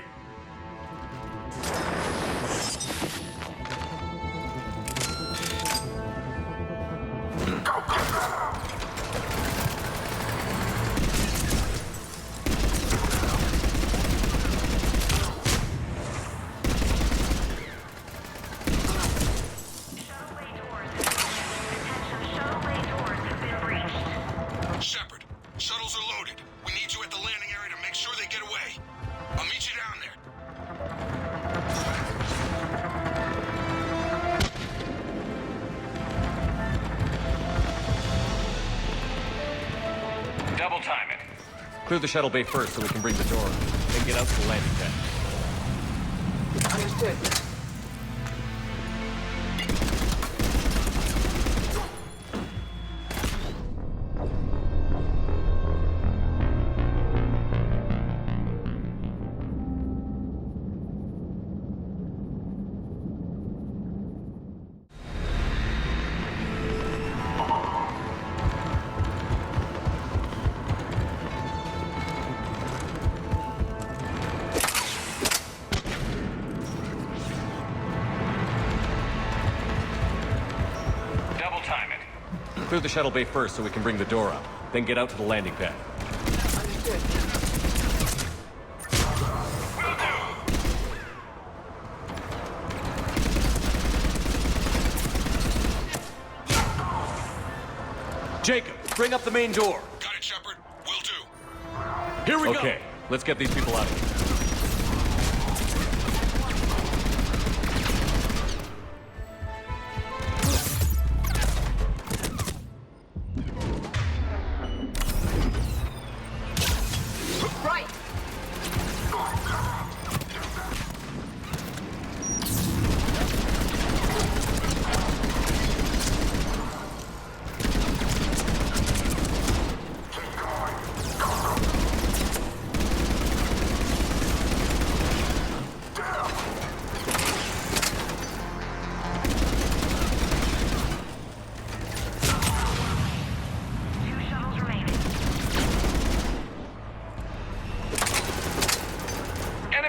Shepard, shuttles are loaded. We need you at the landing area to make sure they get away. I'll meet you down there. Double time it. Clear the shuttle bay first so we can bring the door up. Then get out to the landing pad. Understood. Double time it. Clear the shuttle bay first so we can bring the door up. Then get out to the landing pad. Understood. Jacob, bring up the main door. Got it, Shepard. Will do. Here we go. Okay, let's get these people out of here. Right.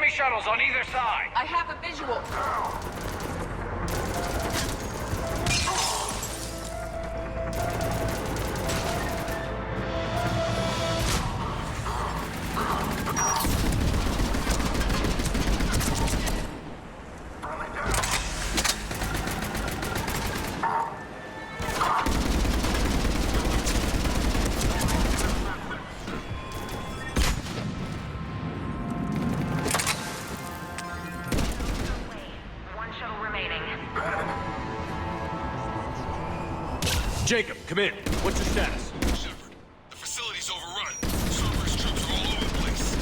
Enemy shuttles on either side. I have a visual. Jacob, come in. What's your status? Shepard, the facility's overrun. Cerberus troops are all over the place.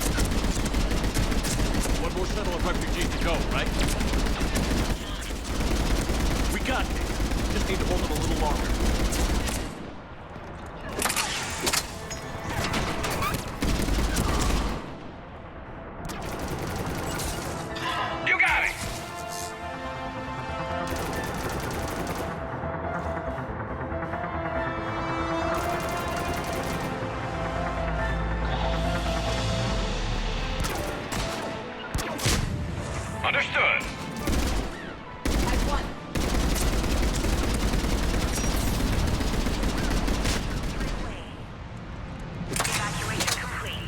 One more shuttle of refugees to go, right? We got this. Just need to hold them a little longer. You got it! Understood. Evacuation complete.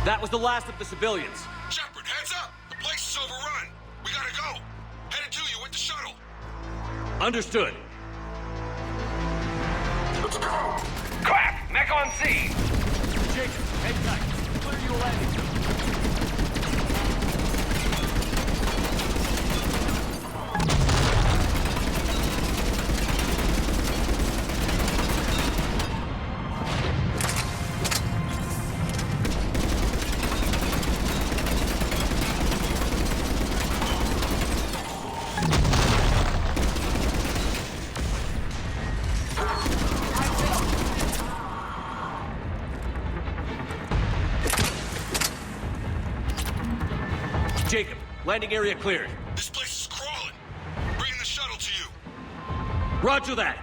That was the last of the civilians. Shepard, heads up! The place is overrun. We gotta go. Headed to you with the shuttle. Understood. Let's go. Crack! Mech on scene! Jacob, head tight. Clear your landing zone. Jacob, landing area cleared. This place is crawling. Bringing the shuttle to you. Roger that.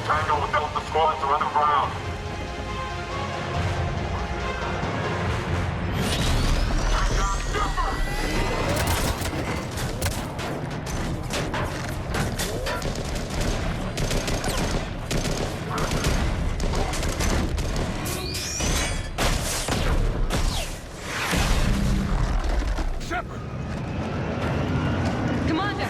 Tango, Delta squads are underground. Shepard! Commander!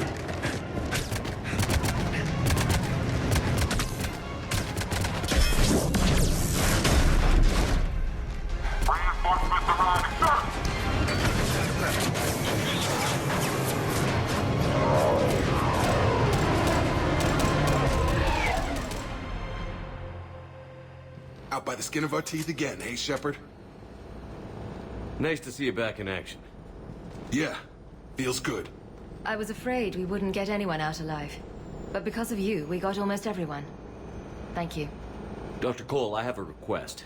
Reinforcements arriving, sir. Out by the skin of our teeth again, hey, Shepard? Nice to see you back in action. Yeah, feels good. I was afraid we wouldn't get anyone out alive. But because of you, we got almost everyone. Thank you. Dr. Cole, I have a request.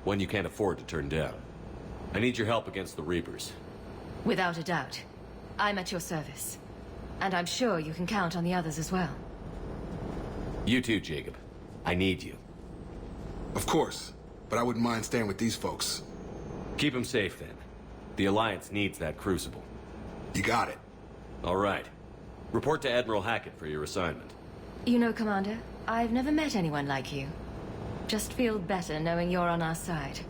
One you can't afford to turn down. I need your help against the Reapers. Without a doubt. I'm at your service. And I'm sure you can count on the others as well. You too, Jacob. I need you. Of course, but I wouldn't mind staying with these folks. Keep them safe, then. The Alliance needs that crucible. You got it. All right. Report to Admiral Hackett for your assignment. You know, Commander, I've never met anyone like you. Just feel better knowing you're on our side.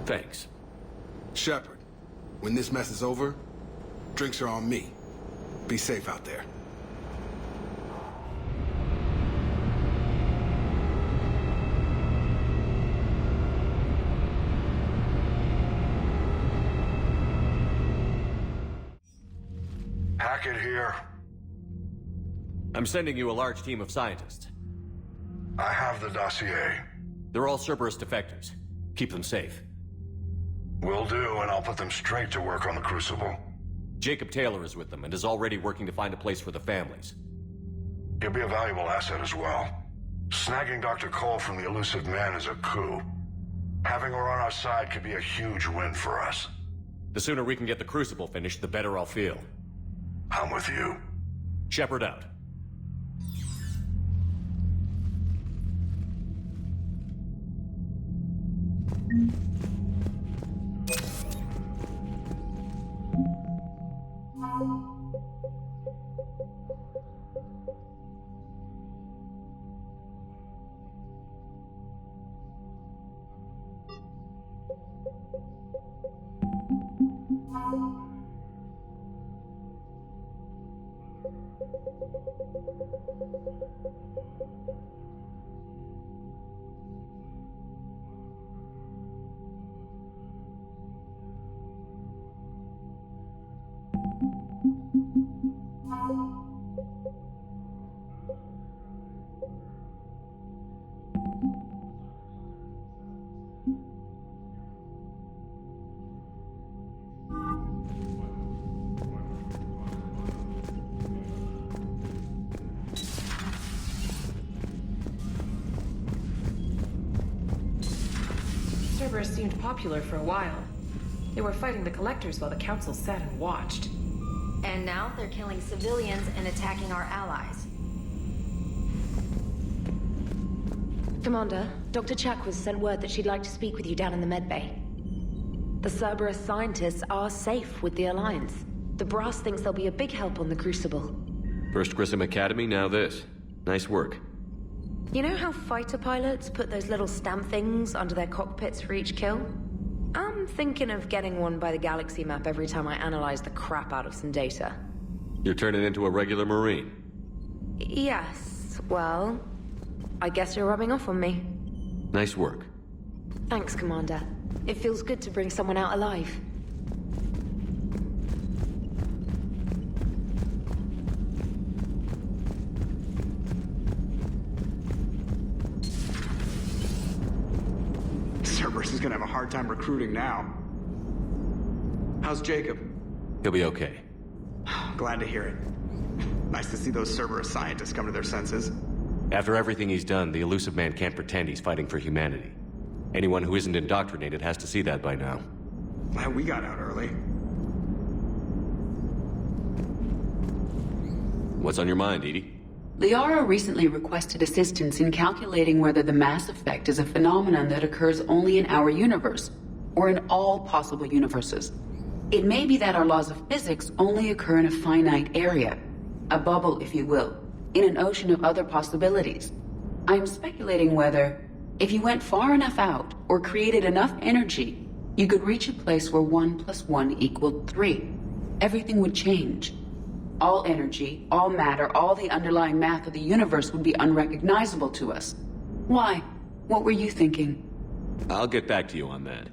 Thanks. Shepard, when this mess is over, drinks are on me. Be safe out there. Hackett here. I'm sending you a large team of scientists. I have the dossier. They're all Cerberus defectors. Keep them safe. Will do, and I'll put them straight to work on the Crucible. Jacob Taylor is with them and is already working to find a place for the families. He'll be a valuable asset as well. Snagging Dr. Cole from the elusive man is a coup. Having her on our side could be a huge win for us. The sooner we can get the Crucible finished, the better I'll feel. I'm with you. Shepard out. Cerberus seemed popular for a while. They were fighting the Collectors while the Council sat and watched. And now they're killing civilians and attacking our allies. Commander, Dr. Chakwas sent word that she'd like to speak with you down in the medbay. The Cerberus scientists are safe with the Alliance. The Brass thinks they'll be a big help on the Crucible. First Grissom Academy, now this. Nice work. You know how fighter pilots put those little stamp things under their cockpits for each kill? I'm thinking of getting one by the galaxy map every time I analyze the crap out of some data. You're turning into a regular Marine. Yes, well, I guess you're rubbing off on me. Nice work. Thanks, Commander. It feels good to bring someone out alive. Cerberus is gonna have a hard time recruiting now. How's Jacob? He'll be okay. Glad to hear it. Nice to see those Cerberus scientists come to their senses. After everything he's done, the elusive man can't pretend he's fighting for humanity. Anyone who isn't indoctrinated has to see that by now. Glad we got out early. What's on your mind, Edie? Liara recently requested assistance in calculating whether the mass effect is a phenomenon that occurs only in our universe, or in all possible universes. It may be that our laws of physics only occur in a finite area, a bubble, if you will, in an ocean of other possibilities. I'm speculating whether, if you went far enough out, or created enough energy, you could reach a place where 1 + 1 = 3. Everything would change. All energy, all matter, all the underlying math of the universe would be unrecognizable to us. Why? What were you thinking? I'll get back to you on that.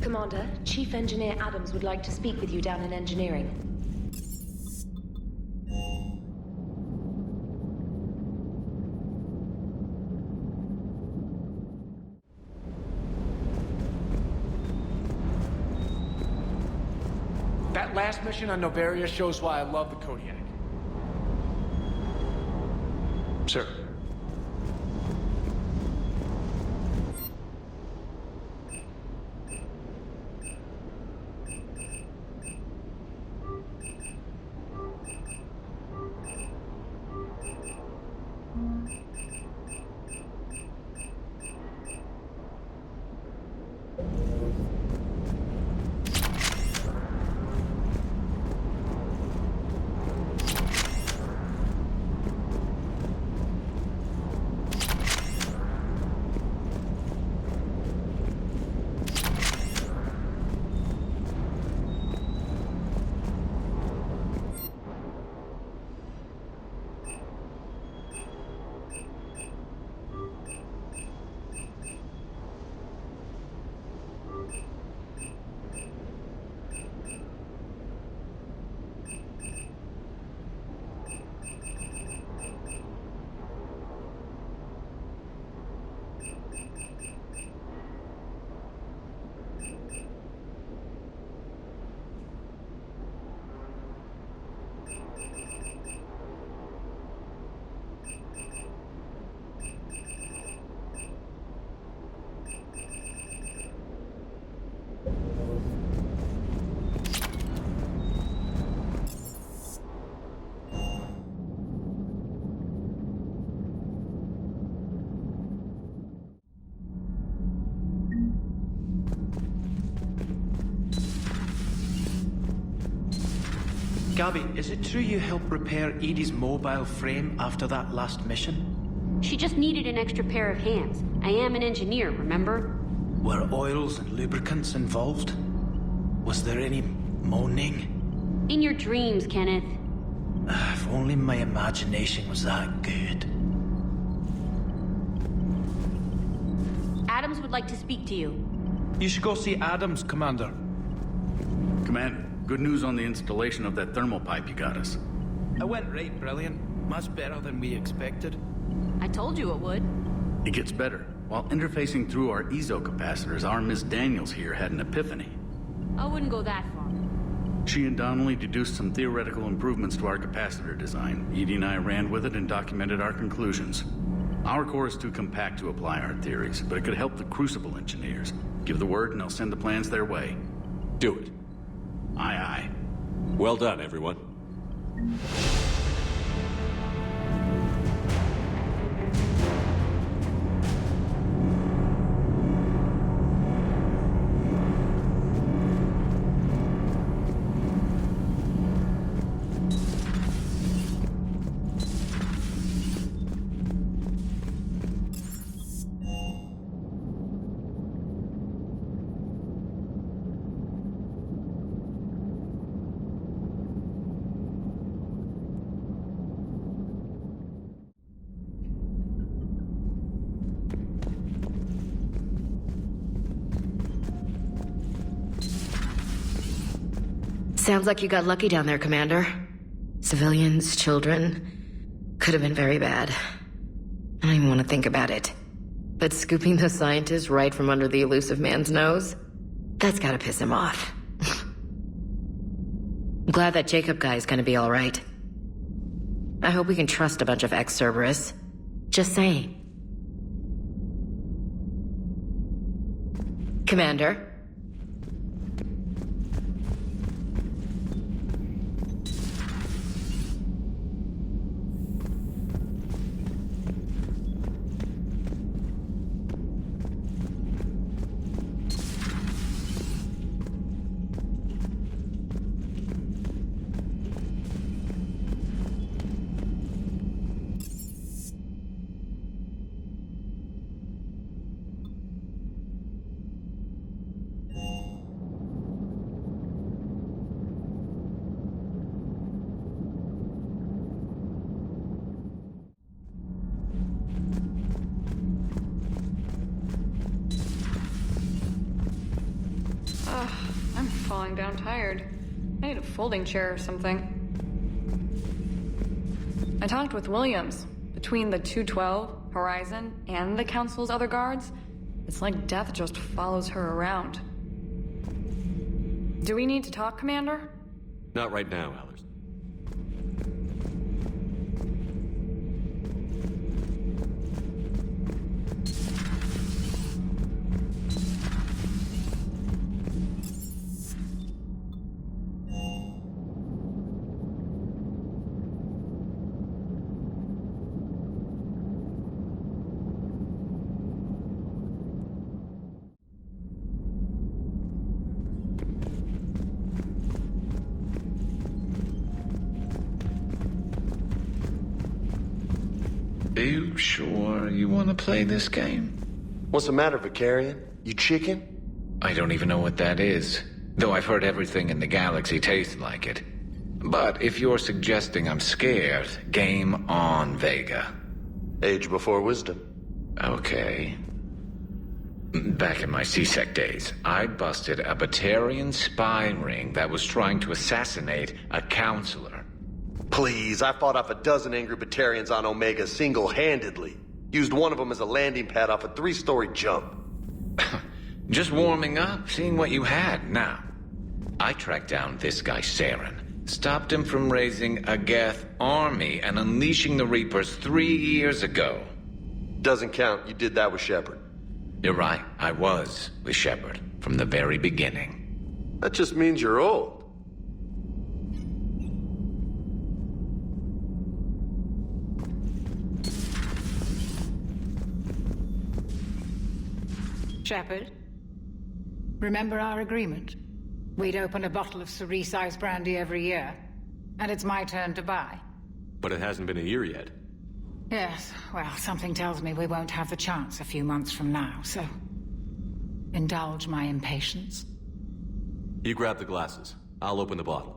Commander, Chief Engineer Adams would like to speak with you down in engineering. That last mission on Novaria shows why I love the Kodiak. Sir. Gabby, is it true you helped repair Edie's mobile frame after that last mission? She just needed an extra pair of hands. I am an engineer, remember? Were oils and lubricants involved? Was there any moaning? In your dreams, Kenneth. If only my imagination was that good. Adams would like to speak to you. You should go see Adams, Commander. Commander, good news on the installation of that thermal pipe you got us. It went right brilliant. Much better than we expected. I told you it would. It gets better. While interfacing through our ezo capacitors, our Miss Daniels here had an epiphany. I wouldn't go that far. She and Donnelly deduced some theoretical improvements to our capacitor design. Edie and I ran with it and documented our conclusions. Our core is too compact to apply our theories, but it could help the Crucible engineers. Give the word and I'll send the plans their way. Do it. Aye, aye. Well done, everyone. Sounds like you got lucky down there, Commander. Civilians, children. Could have been very bad. I don't even want to think about it. But scooping those scientists right from under the elusive man's nose? That's gotta piss him off. I'm glad that Jacob guy is gonna be alright. I hope we can trust a bunch of ex-Cerberus. Just saying. Commander? I'm falling down tired. I need a folding chair or something. I talked with Williams. Between the 212, Horizon, and the Council's other guards, it's like death just follows her around. Do we need to talk, Commander? Not right now, Allers. Are you sure you want to play this game? What's the matter, Vicarian? You chicken? I don't even know what that is, though I've heard everything in the galaxy tastes like it. But if you're suggesting I'm scared, game on, Vega. Age before wisdom. Okay. Back in my C-Sec days, I busted a Batarian spy ring that was trying to assassinate a counselor. Please, I fought off a dozen angry Batarians on Omega single-handedly. Used one of them as a landing pad off a 3-story jump. Just warming up, seeing what you had. Now, I tracked down this guy, Saren. Stopped him from raising a Geth army and unleashing the Reapers 3 years ago. Doesn't count. You did that with Shepard. You're right. I was with Shepard from the very beginning. That just means you're old. Shepard, remember our agreement? We'd open a bottle of cerise-sized brandy every year. and it's my turn to buy. But it hasn't been a year yet. Yes, well, something tells me we won't have the chance a few months from now, so... indulge my impatience. You grab the glasses. I'll open the bottle.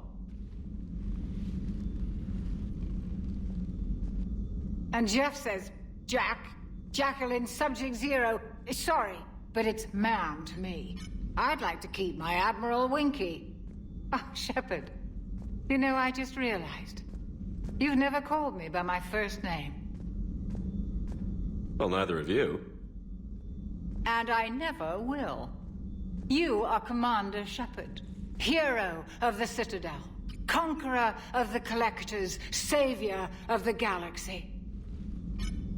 And Jeff says, Jacqueline Subject Zero, sorry, but it's ma'am to me. I'd like to keep my Admiral Winky. Oh, Shepard, you know, I just realized. You've never called me by my first name. Well, neither of you. And I never will. You are Commander Shepard, hero of the Citadel, conqueror of the Collectors, savior of the galaxy.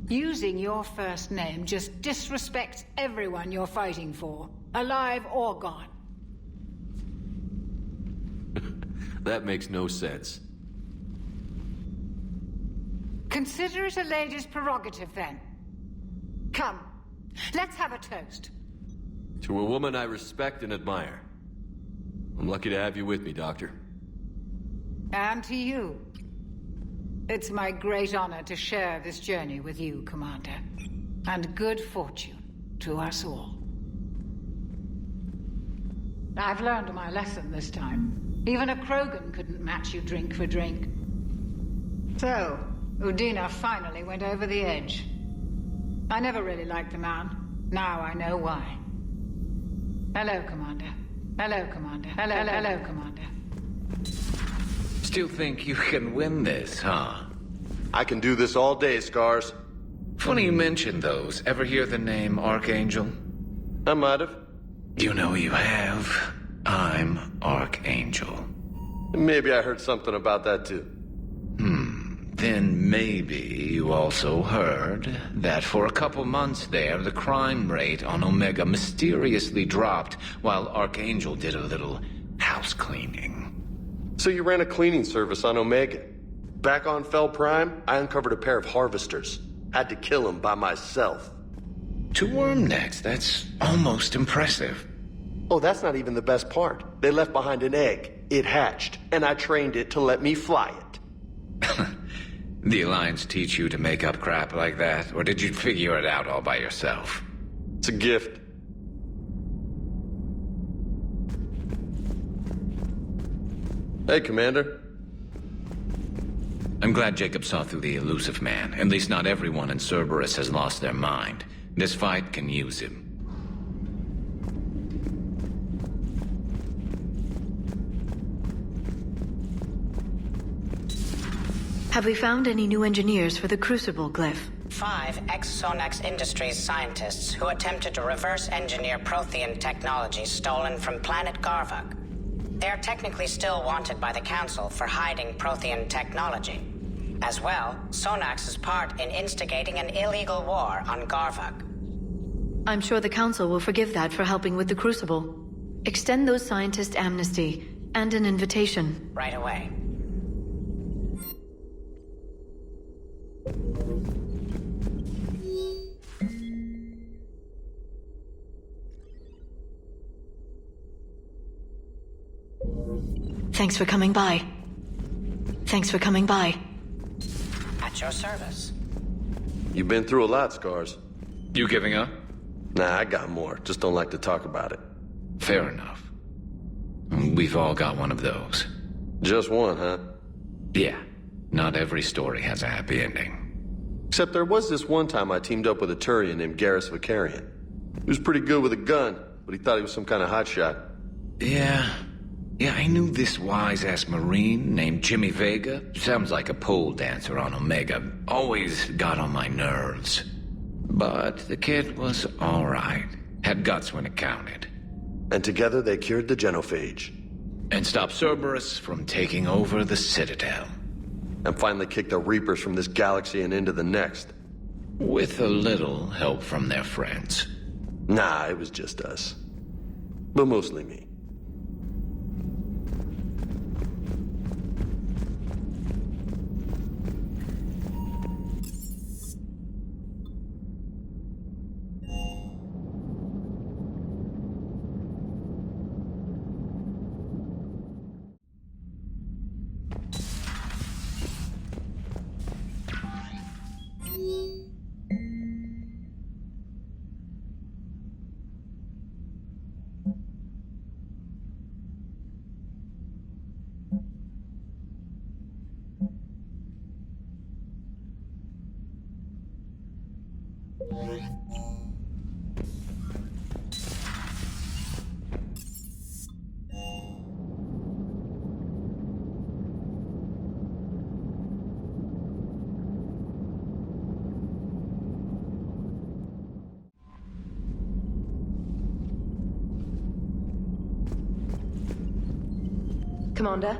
Using your first name just disrespects everyone you're fighting for, alive or gone. That makes no sense. Consider it a lady's prerogative, then. Come, let's have a toast. To a woman I respect and admire. I'm lucky to have you with me, Doctor. And to you. It's my great honor to share this journey with you, Commander. And good fortune to us all. I've learned my lesson this time. Even a Krogan couldn't match you drink for drink. So, Udina finally went over the edge. I never really liked the man. Now I know why. Hello, Commander. Hello, Commander. Hello, Commander. Still think you can win this, huh? I can do this all day, Scars. Funny you mention those. Ever hear the name Archangel? I might have. You know you have. I'm Archangel. Maybe I heard something about that too. Then maybe you also heard that for a couple months there, the crime rate on Omega mysteriously dropped while Archangel did a little house cleaning. So you ran a cleaning service on Omega. Back on Fel Prime, I uncovered a pair of harvesters. Had to kill them by myself. 2 worm necks, that's almost impressive. Oh, that's not even the best part. They left behind an egg. It hatched, and I trained it to let me fly it. The Alliance teach you to make up crap like that, or did you figure it out all by yourself? It's a gift. Hey, Commander. I'm glad Jacob saw through the elusive man. At least not everyone in Cerberus has lost their mind. This fight can use him. Have we found any new engineers for the Crucible glyph? 5 ex-Sonax Industries scientists who attempted to reverse engineer Prothean technology stolen from planet Garvug. They are technically still wanted by the Council for hiding Prothean technology. As well, Sonax's part in instigating an illegal war on Garvug. I'm sure the Council will forgive that for helping with the Crucible. Extend those scientists amnesty and an invitation. Right away. Thanks for coming by. Thanks for coming by. At your service. You've been through a lot, Scars. You giving up? Nah, I got more. Just don't like to talk about it. Fair enough. We've all got one of those. Just one, huh? Yeah. Not every story has a happy ending. Except there was this one time I teamed up with a Turian named Garrus Vicarian. He was pretty good with a gun, but he thought he was some kind of hotshot. Yeah, I knew this wise-ass Marine named Jimmy Vega. Sounds like a pole dancer on Omega. Always got on my nerves. But the kid was alright. Had guts when it counted. And together they cured the genophage. And stopped Cerberus from taking over the Citadel. And finally kicked the Reapers from this galaxy and into the next. With a little help from their friends. Nah, it was just us. But mostly me. Commander?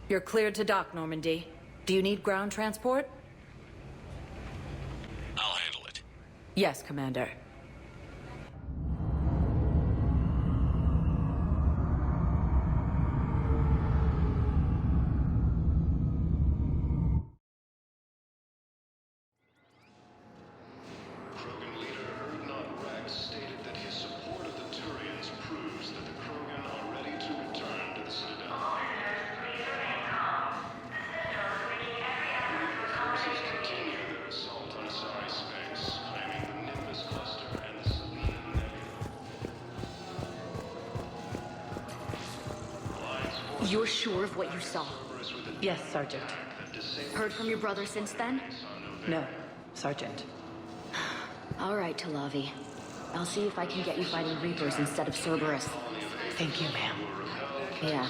You're cleared to dock, Normandy. Do you need ground transport? I'll handle it. Yes, Commander. You're sure of what you saw? Yes, Sergeant. Heard from your brother since then? No, Sergeant. All right, Talavi. I'll see if I can get you fighting Reapers instead of Cerberus. Thank you, ma'am. Yeah.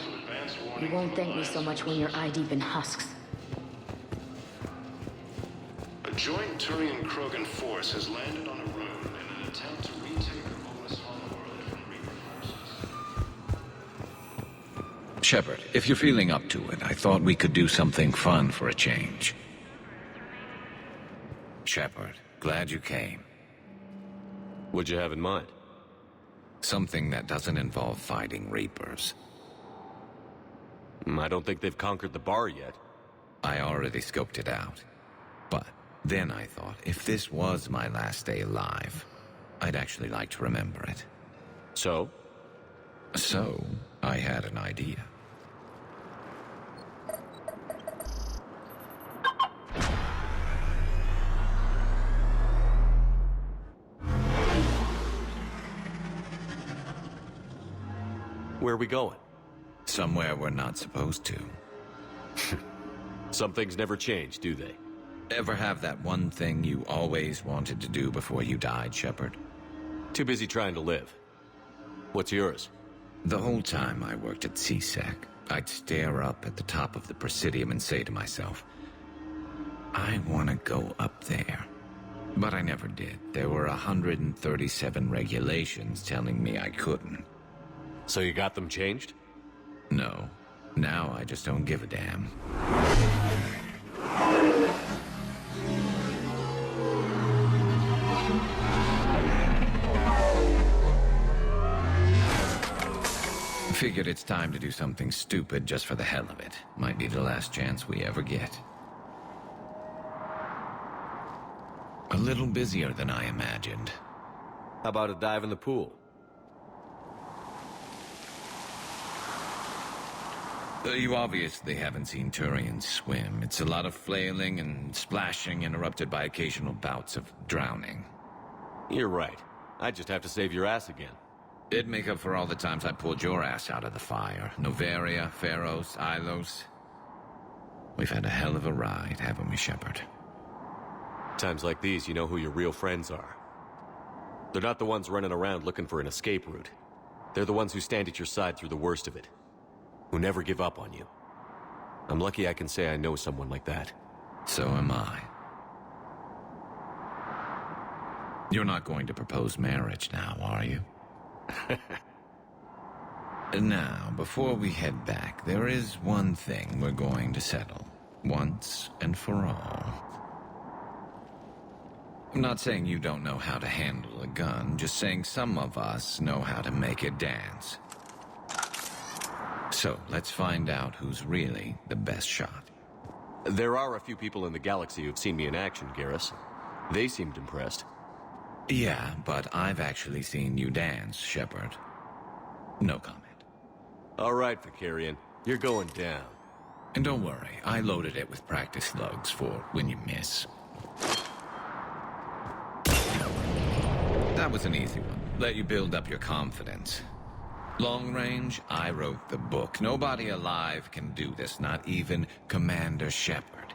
You won't thank me so much when you're eye-deep in husks. A joint Turian-Krogan force has landed on a road in an attempt to retake the Volus homeworld from Reaper forces. Shepard, if you're feeling up to it, I thought we could do something fun for a change. Shepard, glad you came. What'd you have in mind? Something that doesn't involve fighting Reapers. I don't think they've conquered the bar yet. I already scoped it out. But then I thought, if this was my last day alive, I'd actually like to remember it. So? So, I had an idea. Where are we going? Somewhere we're not supposed to. Some things never change, do they? Ever have that one thing you always wanted to do before you died, Shepard? Too busy trying to live. What's yours? The whole time I worked at CSEC, I'd stare up at the top of the Presidium and say to myself, I want to go up there. But I never did. There were 137 regulations telling me I couldn't. So you got them changed? No. Now I just don't give a damn. Figured it's time to do something stupid just for the hell of it. Might be the last chance we ever get. A little busier than I imagined. How about a dive in the pool? You obviously haven't seen Turians swim. It's a lot of flailing and splashing, interrupted by occasional bouts of drowning. You're right. I just have to save your ass again. It'd make up for all the times I pulled your ass out of the fire. Noveria, Pharos, Ilos. We've had a hell of a ride, haven't we, Shepard? Times like these, you know who your real friends are. They're not the ones running around looking for an escape route. They're the ones who stand at your side through the worst of it. Who never give up on you. I'm lucky I can say I know someone like that. So am I. You're not going to propose marriage now, are you? Now, before we head back, there is one thing we're going to settle. Once and for all. I'm not saying you don't know how to handle a gun, just saying some of us know how to make it dance. So, let's find out who's really the best shot. There are a few people in the galaxy who've seen me in action, Garrus. They seemed impressed. Yeah, but I've actually seen you dance, Shepard. No comment. All right, Vicarian. You're going down. And don't worry, I loaded it with practice slugs for when you miss. That was an easy one. Let you build up your confidence. Long range, I wrote the book. Nobody alive can do this, not even Commander Shepard.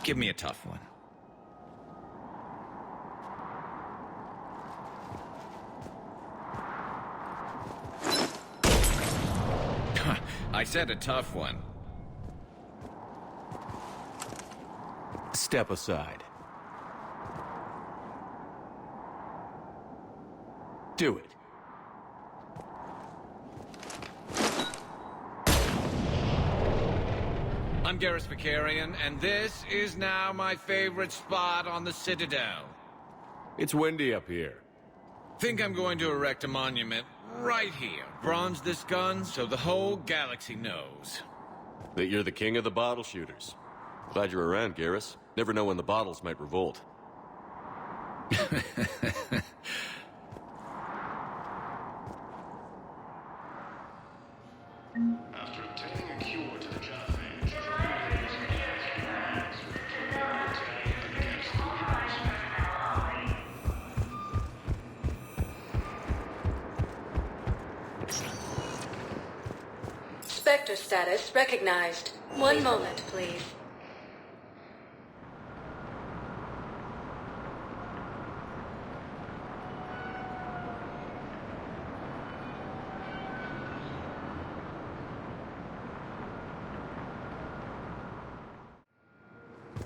Give me a tough one. I said a tough one. Step aside. Do it. I'm Garrus Vicarian, and this is now my favorite spot on the Citadel. It's windy up here. Think I'm going to erect a monument right here. Bronze this gun so the whole galaxy knows. That you're the king of the bottle shooters. Glad you're around, Garrus. Never know when the bottles might revolt. After obtaining a cure to the genophage, Spectre status recognized. One moment, please.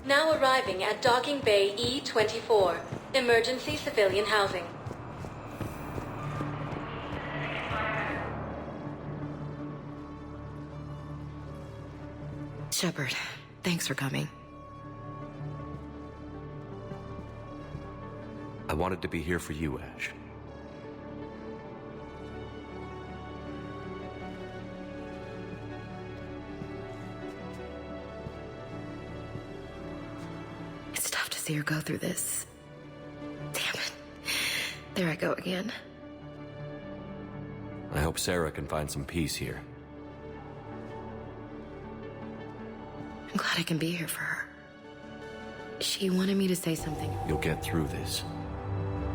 Now arriving at Docking Bay E-24, emergency civilian housing. Shepard, thanks for coming. I wanted to be here for you, Ash. It's tough to see her go through this. Damn it. There I go again. I hope Sarah can find some peace here. I'm glad I can be here for her. She wanted me to say something. You'll get through this.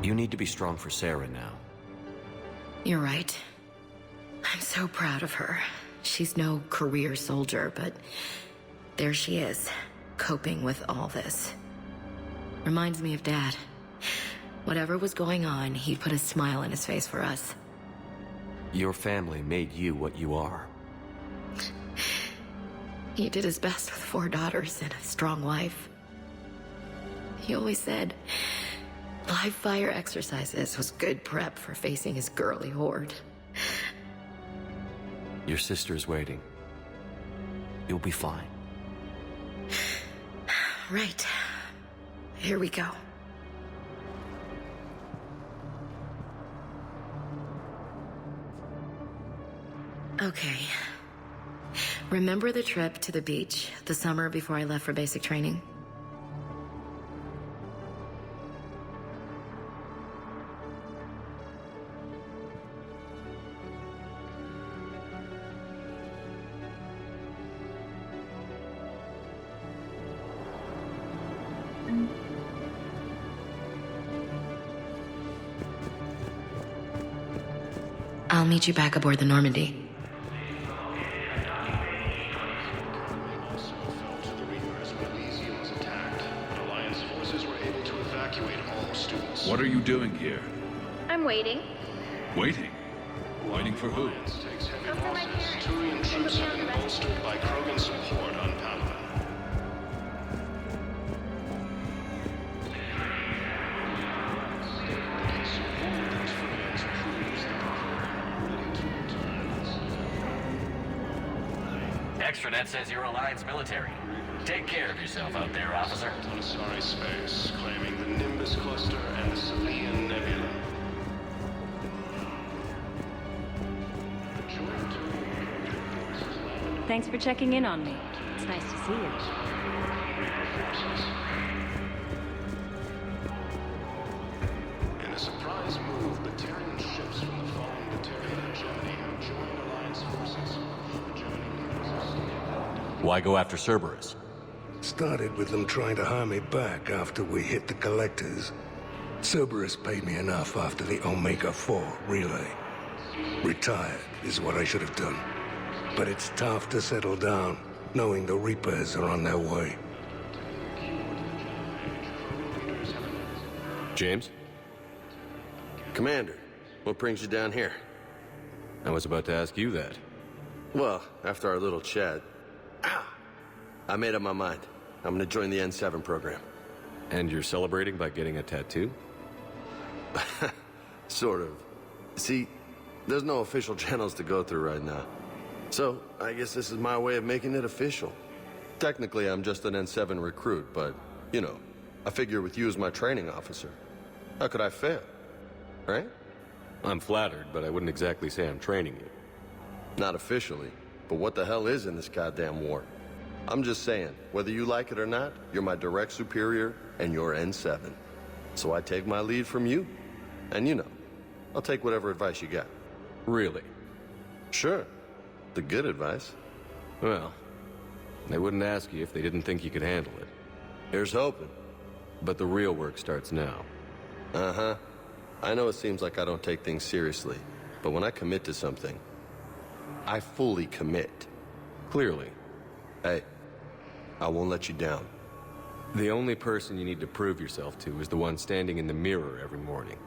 You need to be strong for Sarah now. You're right. I'm so proud of her. She's no career soldier, but there she is, coping with all this. Reminds me of Dad. Whatever was going on, he'd put a smile on his face for us. Your family made you what you are. He did his best with 4 daughters and a strong wife. He always said live fire exercises was good prep for facing his girly horde. Your sister's waiting. You'll be fine. Right. Here we go. Okay. Remember the trip to the beach, the summer before I left for basic training? I'll meet you back aboard the Normandy. Also fell to the Reapers when Elysium was attacked, but Alliance forces were able to evacuate all students. What are you doing here? I'm waiting. Waiting? Waiting for who? Takes heavy losses. Turian troops have been bolstered by Krogan support on Palaven. Extranet says you're Alliance military. Take care of yourself out there, officer. On Asari space, claiming the Nimbus cluster and the Salian Nebula. Thanks for checking in on me. It's nice to see you. In a surprise move, Batarian ships from the fallen Batarian hegemony have joined Alliance forces. Why go after Cerberus? Started with them trying to hire me back after we hit the Collectors. Cerberus paid me enough after the Omega-4 relay. Retired is what I should have done. But it's tough to settle down, knowing the Reapers are on their way. James? Commander, what brings you down here? I was about to ask you that. Well, after our little chat, I made up my mind. I'm gonna join the N7 program. And you're celebrating by getting a tattoo? Sort of. See, there's no official channels to go through right now. So, I guess this is my way of making it official. Technically, I'm just an N7 recruit, but, you know, I figure with you as my training officer, how could I fail? Right? I'm flattered, but I wouldn't exactly say I'm training you. Not officially, but what the hell is in this goddamn war? I'm just saying, whether you like it or not, you're my direct superior, and you're N7. So I take my lead from you. And you know, I'll take whatever advice you got. Really? Sure. The good advice. Well, they wouldn't ask you if they didn't think you could handle it. Here's hoping. But the real work starts now. Uh-huh. I know it seems like I don't take things seriously, but when I commit to something, I fully commit. Clearly. Hey, I won't let you down. The only person you need to prove yourself to is the one standing in the mirror every morning.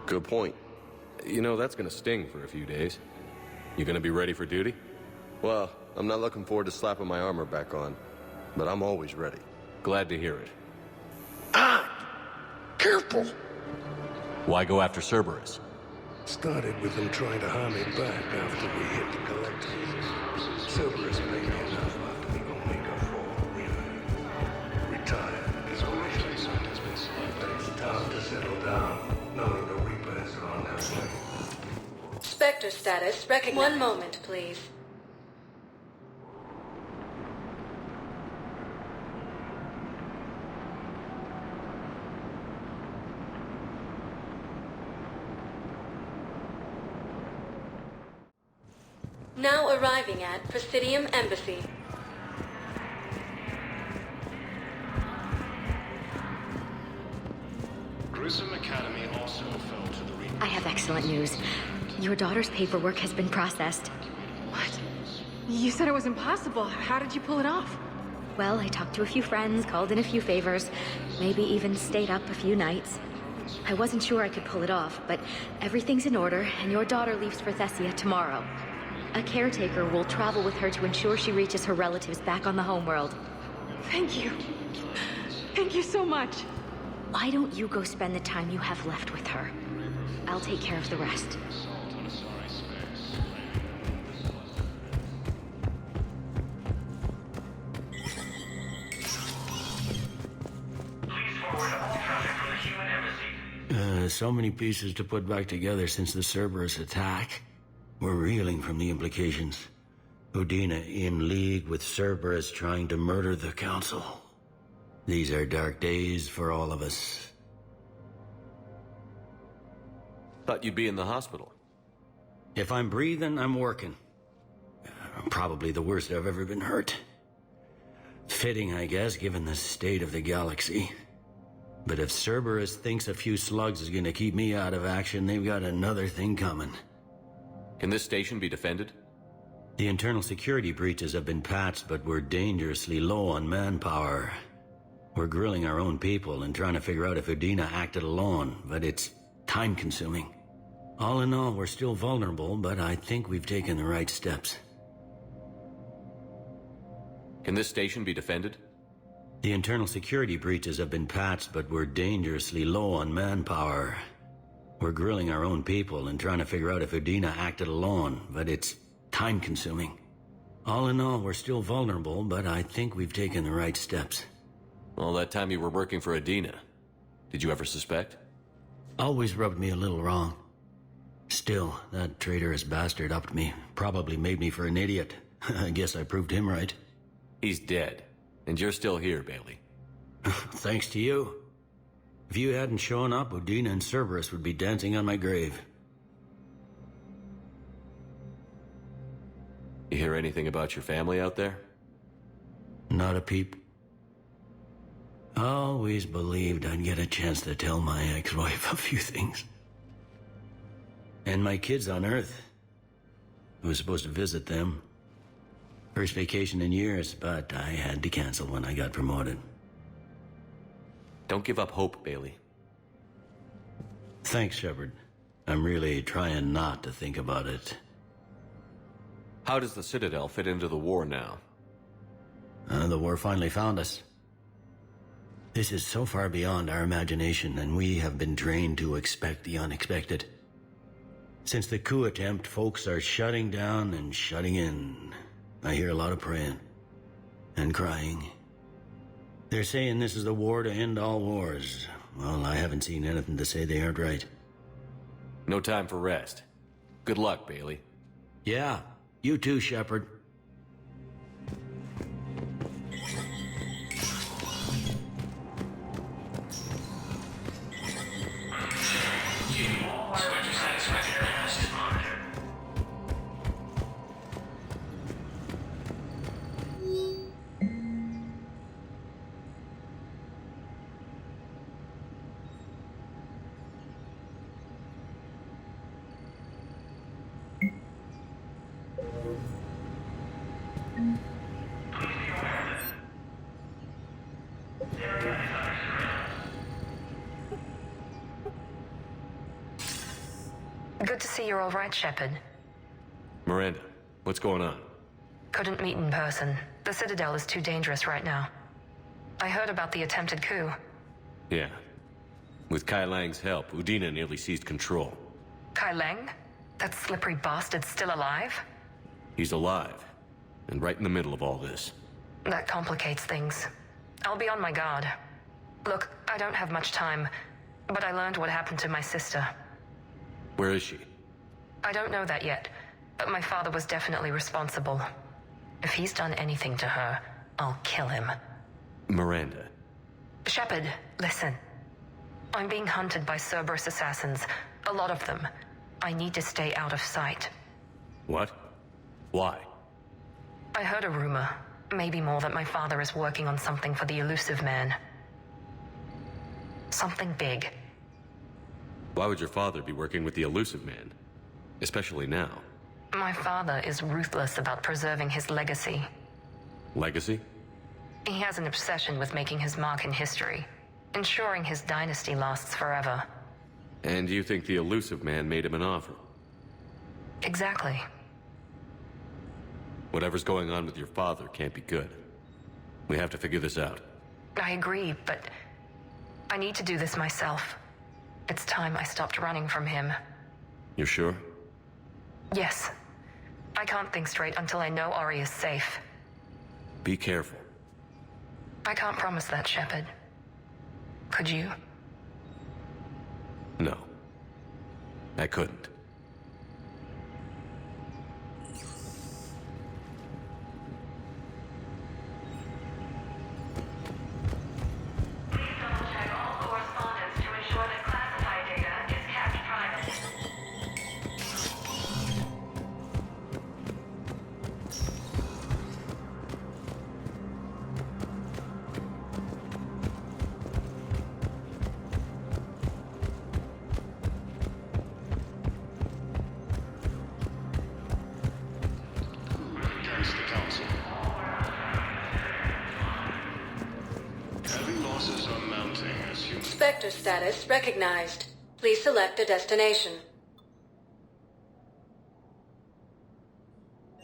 Good point. You know, that's gonna sting for a few days. You gonna be ready for duty? Well, I'm not looking forward to slapping my armor back on, but I'm always ready. Glad to hear it. Careful! Why go after Cerberus? Started with them trying to hire me back after we hit the Collectors. Cerberus paid me enough after the Omega-4 relay. Retired is what I should have done. But it's tough to settle down, knowing the Reapers are on their way. Spectre status recognized. One moment, please. Now arriving at Presidium Embassy. Grissom Academy also fell to the Reapers. I have excellent news. Your daughter's paperwork has been processed. What? You said it was impossible. How did you pull it off? Well, I talked to a few friends, called in a few favors, maybe even stayed up a few nights. I wasn't sure I could pull it off, but everything's in order, and your daughter leaves for Thessia tomorrow. A caretaker will travel with her to ensure she reaches her relatives back on the homeworld. Thank you. Thank you so much. Why don't you go spend the time you have left with her? I'll take care of the rest. So many pieces to put back together since the Cerberus attack. We're reeling from the implications. Udina in league with Cerberus trying to murder the Council. These are dark days for all of us. Thought you'd be in the hospital. If I'm breathing, I'm working. Probably the worst I've ever been hurt. Fitting, I guess, given the state of the galaxy. But if Cerberus thinks a few slugs is gonna keep me out of action, they've got another thing coming. Can this station be defended? The internal security breaches have been patched, but we're dangerously low on manpower. We're grilling our own people and trying to figure out if Udina acted alone, but it's time-consuming. All in all, we're still vulnerable, but I think we've taken the right steps. Can this station be defended? The internal security breaches have been patched, but we're dangerously low on manpower. We're grilling our own people and trying to figure out if Udina acted alone, but it's time-consuming. All in all, we're still vulnerable, but I think we've taken the right steps. All that time you were working for Udina, did you ever suspect? Always rubbed me a little wrong. Still, that traitorous bastard upped me. Probably made me for an idiot. I guess I proved him right. He's dead, and you're still here, Bailey. Thanks to you. If you hadn't shown up, Udina and Cerberus would be dancing on my grave. You hear anything about your family out there? Not a peep. Always believed I'd get a chance to tell my ex-wife a few things. And my kids on Earth. I was supposed to visit them. First vacation in years, but I had to cancel when I got promoted. Don't give up hope, Bailey. Thanks, Shepard. I'm really trying not to think about it. How does the Citadel fit into the war now? The war finally found us. This is so far beyond our imagination, and we have been trained to expect the unexpected. Since the coup attempt, folks are shutting down and shutting in. I hear a lot of praying. And crying. They're saying this is the war to end all wars. Well, I haven't seen anything to say they aren't right. No time for rest. Good luck, Bailey. Yeah, you too, Shepard. Good to see you're all right, Shepard. Miranda, what's going on? Couldn't meet in person. The Citadel is too dangerous right now. I heard about the attempted coup. Yeah. With Kai Lang's help, Udina nearly seized control. Kai Lang? That slippery bastard's still alive? He's alive, and right in the middle of all this. That complicates things. I'll be on my guard. Look, I don't have much time, but I learned what happened to my sister. Where is she? I don't know that yet, but my father was definitely responsible. If he's done anything to her, I'll kill him. Miranda. Shepard, listen. I'm being hunted by Cerberus assassins. A lot of them. I need to stay out of sight. What? Why? I heard a rumor, maybe more, that my father is working on something for the Elusive Man. Something big. Why would your father be working with the Elusive Man? Especially now. My father is ruthless about preserving his legacy. Legacy? He has an obsession with making his mark in history, ensuring his dynasty lasts forever. And you think the Elusive Man made him an offer? Exactly. Whatever's going on with your father can't be good. We have to figure this out. I agree, but I need to do this myself. It's time I stopped running from him. You're sure? Yes. I can't think straight until I know Ori is safe. Be careful. I can't promise that, Shepard. Could you? No. I couldn't. Sector status recognized. Please select a destination.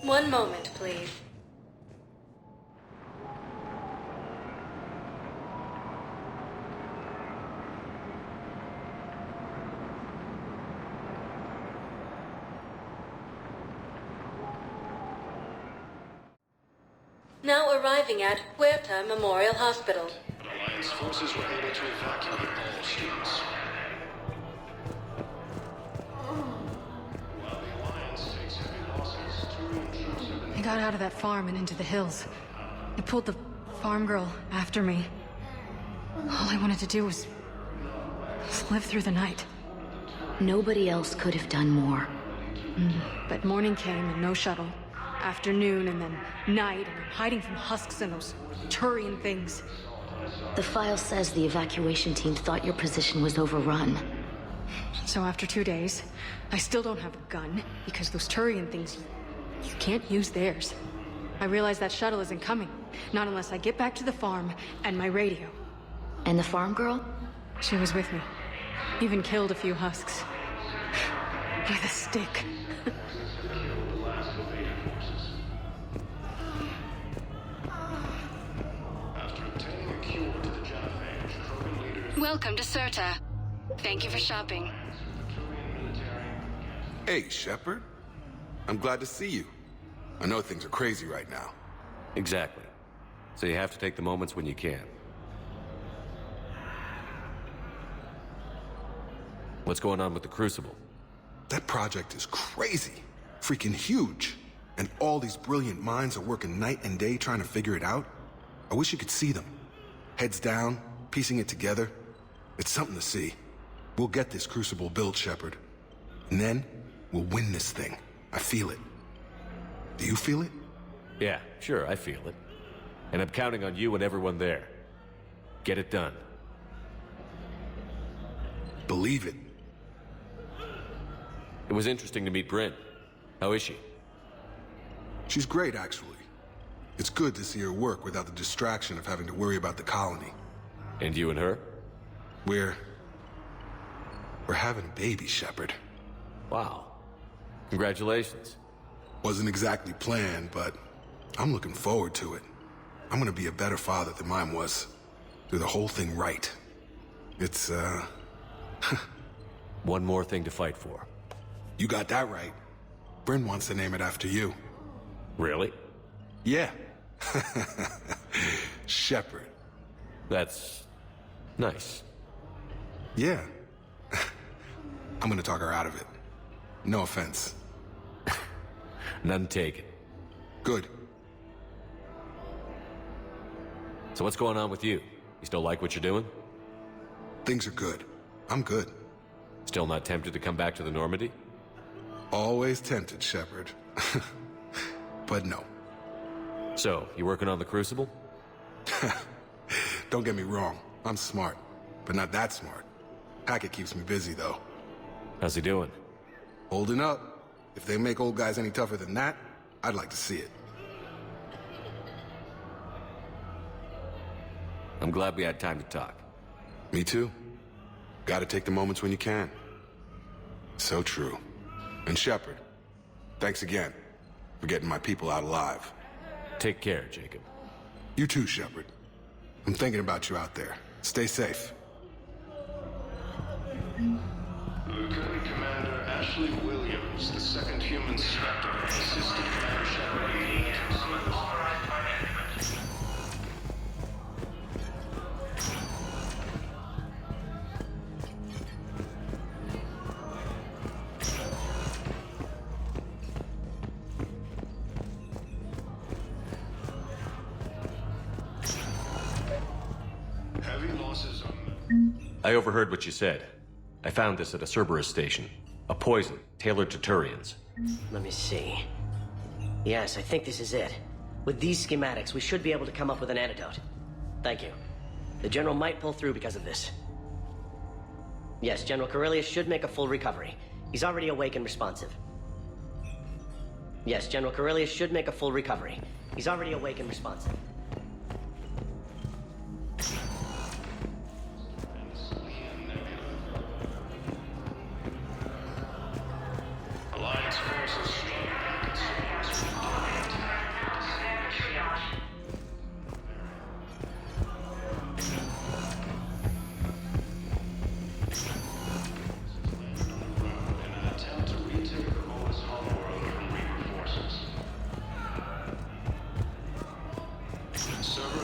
One moment, please. Now arriving at Huerta Memorial Hospital. Alliance forces were able to evacuate all students. While the Alliance takes heavy losses, Turian troops have been... I got out of that farm and into the hills. I pulled the farm girl after me. All I wanted to do was live through the night. Nobody else could have done more. But morning came and no shuttle. Afternoon and then night, and I'm hiding from husks and those Turian things. The file says the evacuation team thought your position was overrun. So after 2 days, I still don't have a gun, because those Turian things, you can't use theirs. I realize that shuttle isn't coming, not unless I get back to the farm and my radio. And the farm girl? She was with me. Even killed a few husks. With a stick. Welcome to Serta. Thank you for shopping. Hey, Shepard. I'm glad to see you. I know things are crazy right now. Exactly. So you have to take the moments when you can. What's going on with the Crucible? That project is crazy. Freaking huge. And all these brilliant minds are working night and day trying to figure it out. I wish you could see them. Heads down, piecing it together. It's something to see. We'll get this Crucible built, Shepard. And then, we'll win this thing. I feel it. Do you feel it? Yeah, sure, I feel it. And I'm counting on you and everyone there. Get it done. Believe it. It was interesting to meet Bryn. How is she? She's great, actually. It's good to see her work without the distraction of having to worry about the colony. And you and her? We're having a baby, Shepard. Wow. Congratulations. Wasn't exactly planned, but I'm looking forward to it. I'm gonna be a better father than mine was. Do the whole thing right. It's, One more thing to fight for. You got that right. Bryn wants to name it after you. Really? Yeah. Shepard. That's... nice. Yeah. I'm gonna talk her out of it. No offense. None taken. Good. So what's going on with you? You still like what you're doing? Things are good. I'm good. Still not tempted to come back to the Normandy? Always tempted, Shepard. But no. So, you working on the Crucible? Don't get me wrong. I'm smart. But not that smart. Hackett keeps me busy, though. How's he doing? Holding up. If they make old guys any tougher than that, I'd like to see it. I'm glad we had time to talk. Me too. Gotta take the moments when you can. So true. And Shepard, thanks again for getting my people out alive. Take care, Jacob. You too, Shepard. I'm thinking about you out there. Stay safe. Lieutenant Commander Ashley Williams, the second human Spectre, assisted Commander Shepard in the heavy losses on... I overheard what you said. I found this at a Cerberus station. A poison, tailored to Turians. Let me see. Yes, I think this is it. With these schematics, we should be able to come up with an antidote. Thank you. The General might pull through because of this. Yes, General Corellius should make a full recovery. He's already awake and responsive. Yes, General Corellius should make a full recovery. He's already awake and responsive.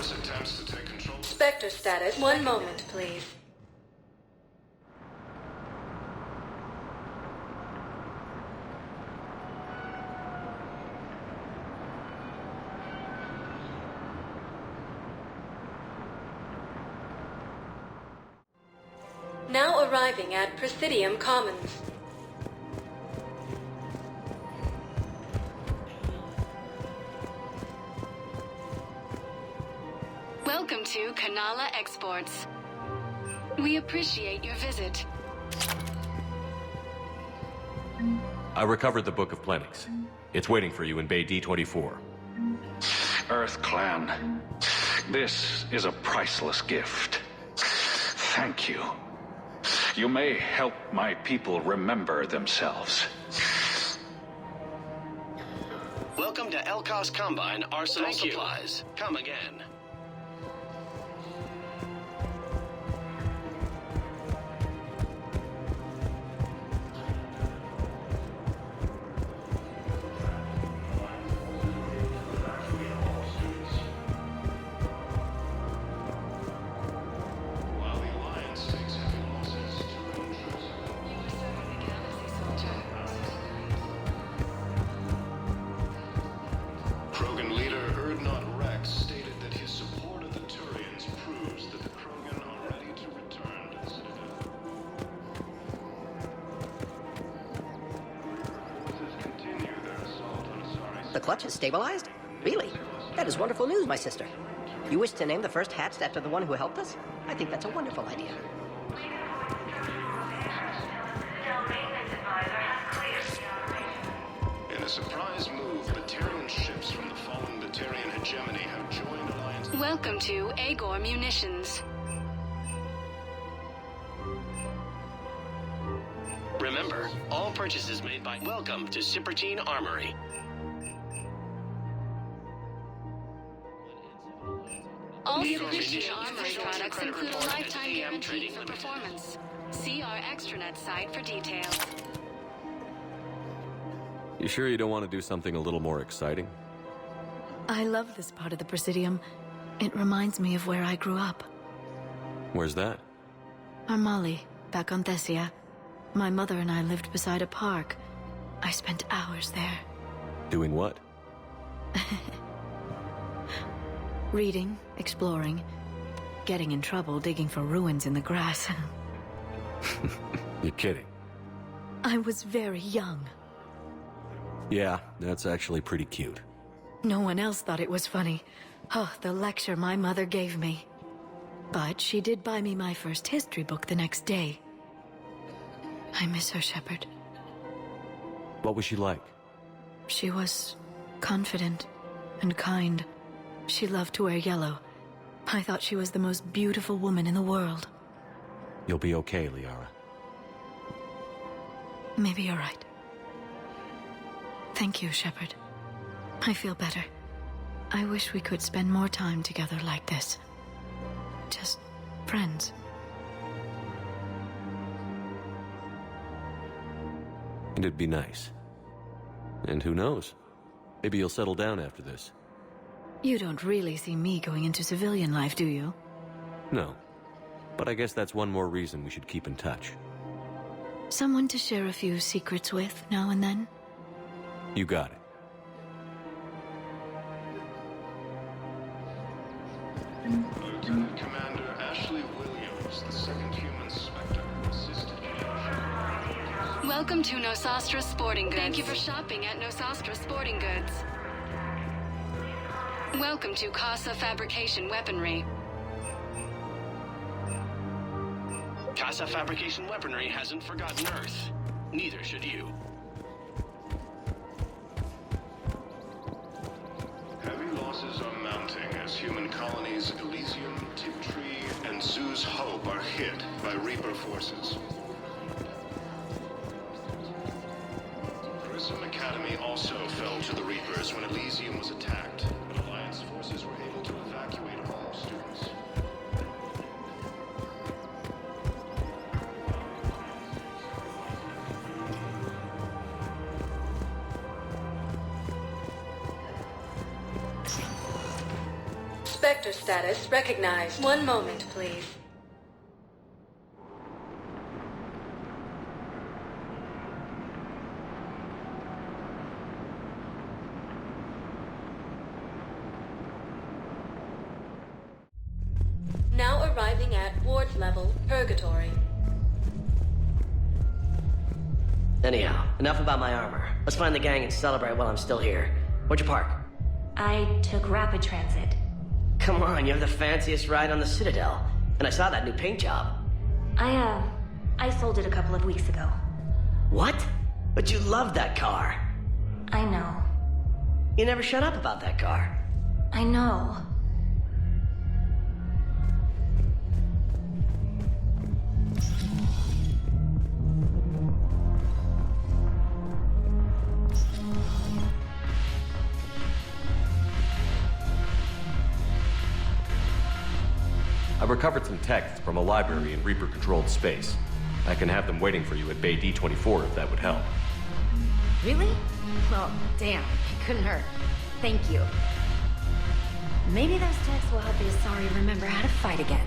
Force attempts to take control. Spectre status. One moment, please. Now arriving at Presidium Commons. Welcome to Kanala Exports. We appreciate your visit. I recovered the Book of Plenix. It's waiting for you in Bay D24. Earth Clan, this is a priceless gift. Thank you. You may help my people remember themselves. Welcome to Elkos Combine Arsenal Supplies. Come again. Krogan leader Erdnot Rex stated that his support of the Turians proves that the Krogan are ready to return to the Citadel. Forces continue their assault on Asari. The clutch is stabilized? Really? That is wonderful news, my sister. You wish to name the first hatched after the one who helped us? I think that's a wonderful idea. In a surprise move, Batarian ships from the fallen Batarian hegemony have joined Alliance. Welcome to Agor Munitions. Remember, all purchases made by Welcome to Cipertine Armory. All Cipertine Armory products include a lifetime guarantee for performance. See our extranet site for details. You sure you don't want to do something a little more exciting? I love this part of the Presidium. It reminds me of where I grew up. Where's that? Armali, back on Thessia. My mother and I lived beside a park. I spent hours there. Doing what? Reading, exploring, getting in trouble digging for ruins in the grass. You're kidding. I was very young. Yeah, that's actually pretty cute. No one else thought it was funny. Oh, the lecture my mother gave me. But she did buy me my first history book the next day. I miss her, Shepard. What was she like? She was confident and kind. She loved to wear yellow. I thought she was the most beautiful woman in the world. You'll be okay, Liara. Maybe you're right. Thank you, Shepard. I feel better. I wish we could spend more time together like this. Just friends. And it'd be nice. And who knows? Maybe you'll settle down after this. You don't really see me going into civilian life, do you? No. But I guess that's one more reason we should keep in touch. Someone to share a few secrets with now and then? You got it. Lieutenant Commander Ashley Williams, the second human Spectre, assisted you. Welcome to Nosastra Sporting Goods. Thank you for shopping at Nosastra Sporting Goods. Welcome to Casa Fabrication Weaponry. Casa Fabrication Weaponry hasn't forgotten Earth. Neither should you. Heavy losses are mounting as human colonies Elysium, Tiptree, and Zoo's Hope are hit by Reaper forces. Grissom Academy also fell to the Reapers when Elysium was attacked, but Alliance forces were able to evacuate all students. Spectre status recognized. One moment, please. Now arriving at ward level, Purgatory. Anyhow, enough about my armor. Let's find the gang and celebrate while I'm still here. Where'd you park? I took rapid transit. Come on, you have the fanciest ride on the Citadel. And I saw that new paint job. I sold it a couple of weeks ago. What? But you loved that car. I know. You never shut up about that car. I know. I recovered some texts from a library in Reaper-controlled space. I can have them waiting for you at Bay D24 if that would help. Really? Well, damn. It couldn't hurt. Thank you. Maybe those texts will help the Asari remember how to fight again.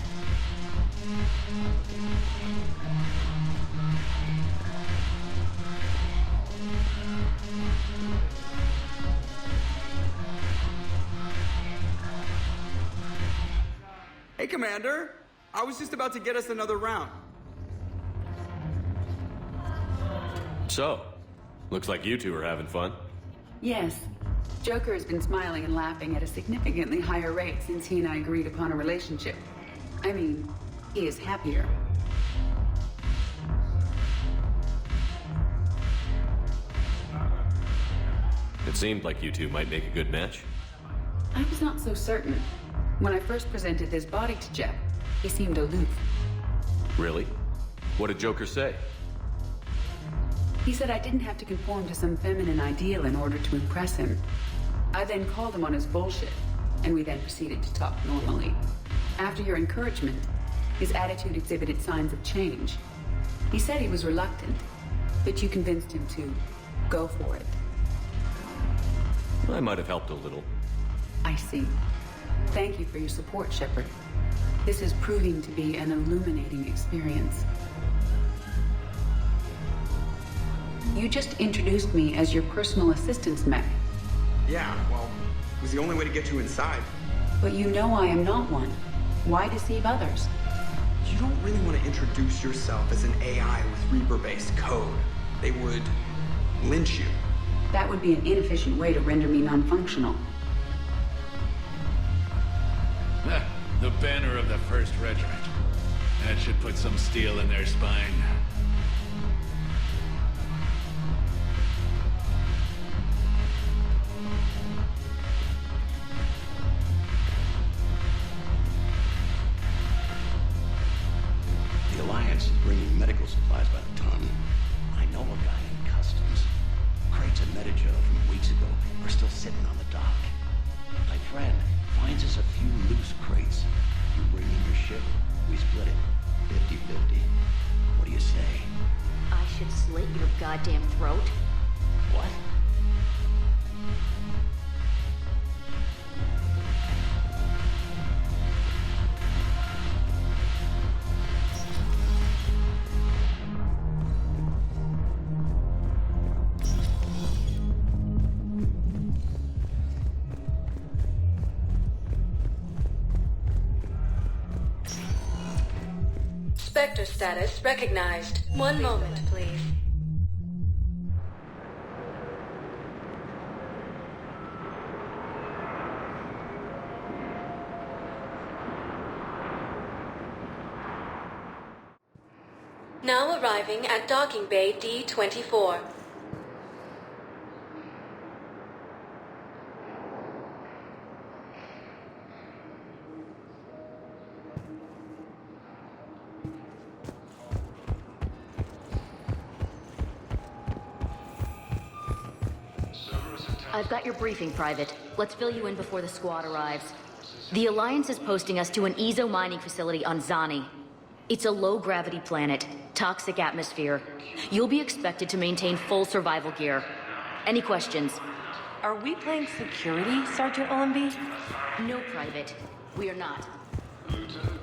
Hey, Commander. I was just about to get us another round. So, looks like you two are having fun. Yes. Joker has been smiling and laughing at a significantly higher rate since he and I agreed upon a relationship. I mean, he is happier. It seemed like you two might make a good match. I was not so certain. When I first presented this body to Jeff, he seemed aloof. Really? What did Joker say? He said I didn't have to conform to some feminine ideal in order to impress him. I then called him on his bullshit, and we then proceeded to talk normally. After your encouragement, his attitude exhibited signs of change. He said he was reluctant, but you convinced him to go for it. I might have helped a little. I see. Thank you for your support, Shepard. This is proving to be an illuminating experience. You just introduced me as your personal assistance mech. Yeah, well, it was the only way to get you inside. But you know I am not one. Why deceive others? You don't really want to introduce yourself as an AI with Reaper-based code. They would lynch you. That would be an inefficient way to render me non-functional. The banner of the 1st Regiment. That should put some steel in their spine. The Alliance is bringing medical supplies by the ton. I know a guy in customs. Crates of Medijo from weeks ago are still sitting on the dock. My friend finds us a few loose crates. You bring in your ship, we split it. 50-50. What do you say? I should slit your goddamn throat? What? Spectre status recognized. One moment, please. Now arriving at Docking Bay D24. I've got your briefing, Private. Let's fill you in before the squad arrives. The Alliance is posting us to an Ezo mining facility on Zani. It's a low-gravity planet, toxic atmosphere. You'll be expected to maintain full survival gear. Any questions? Are we playing security, Sergeant Olenby? No, Private. We are not. Lieutenant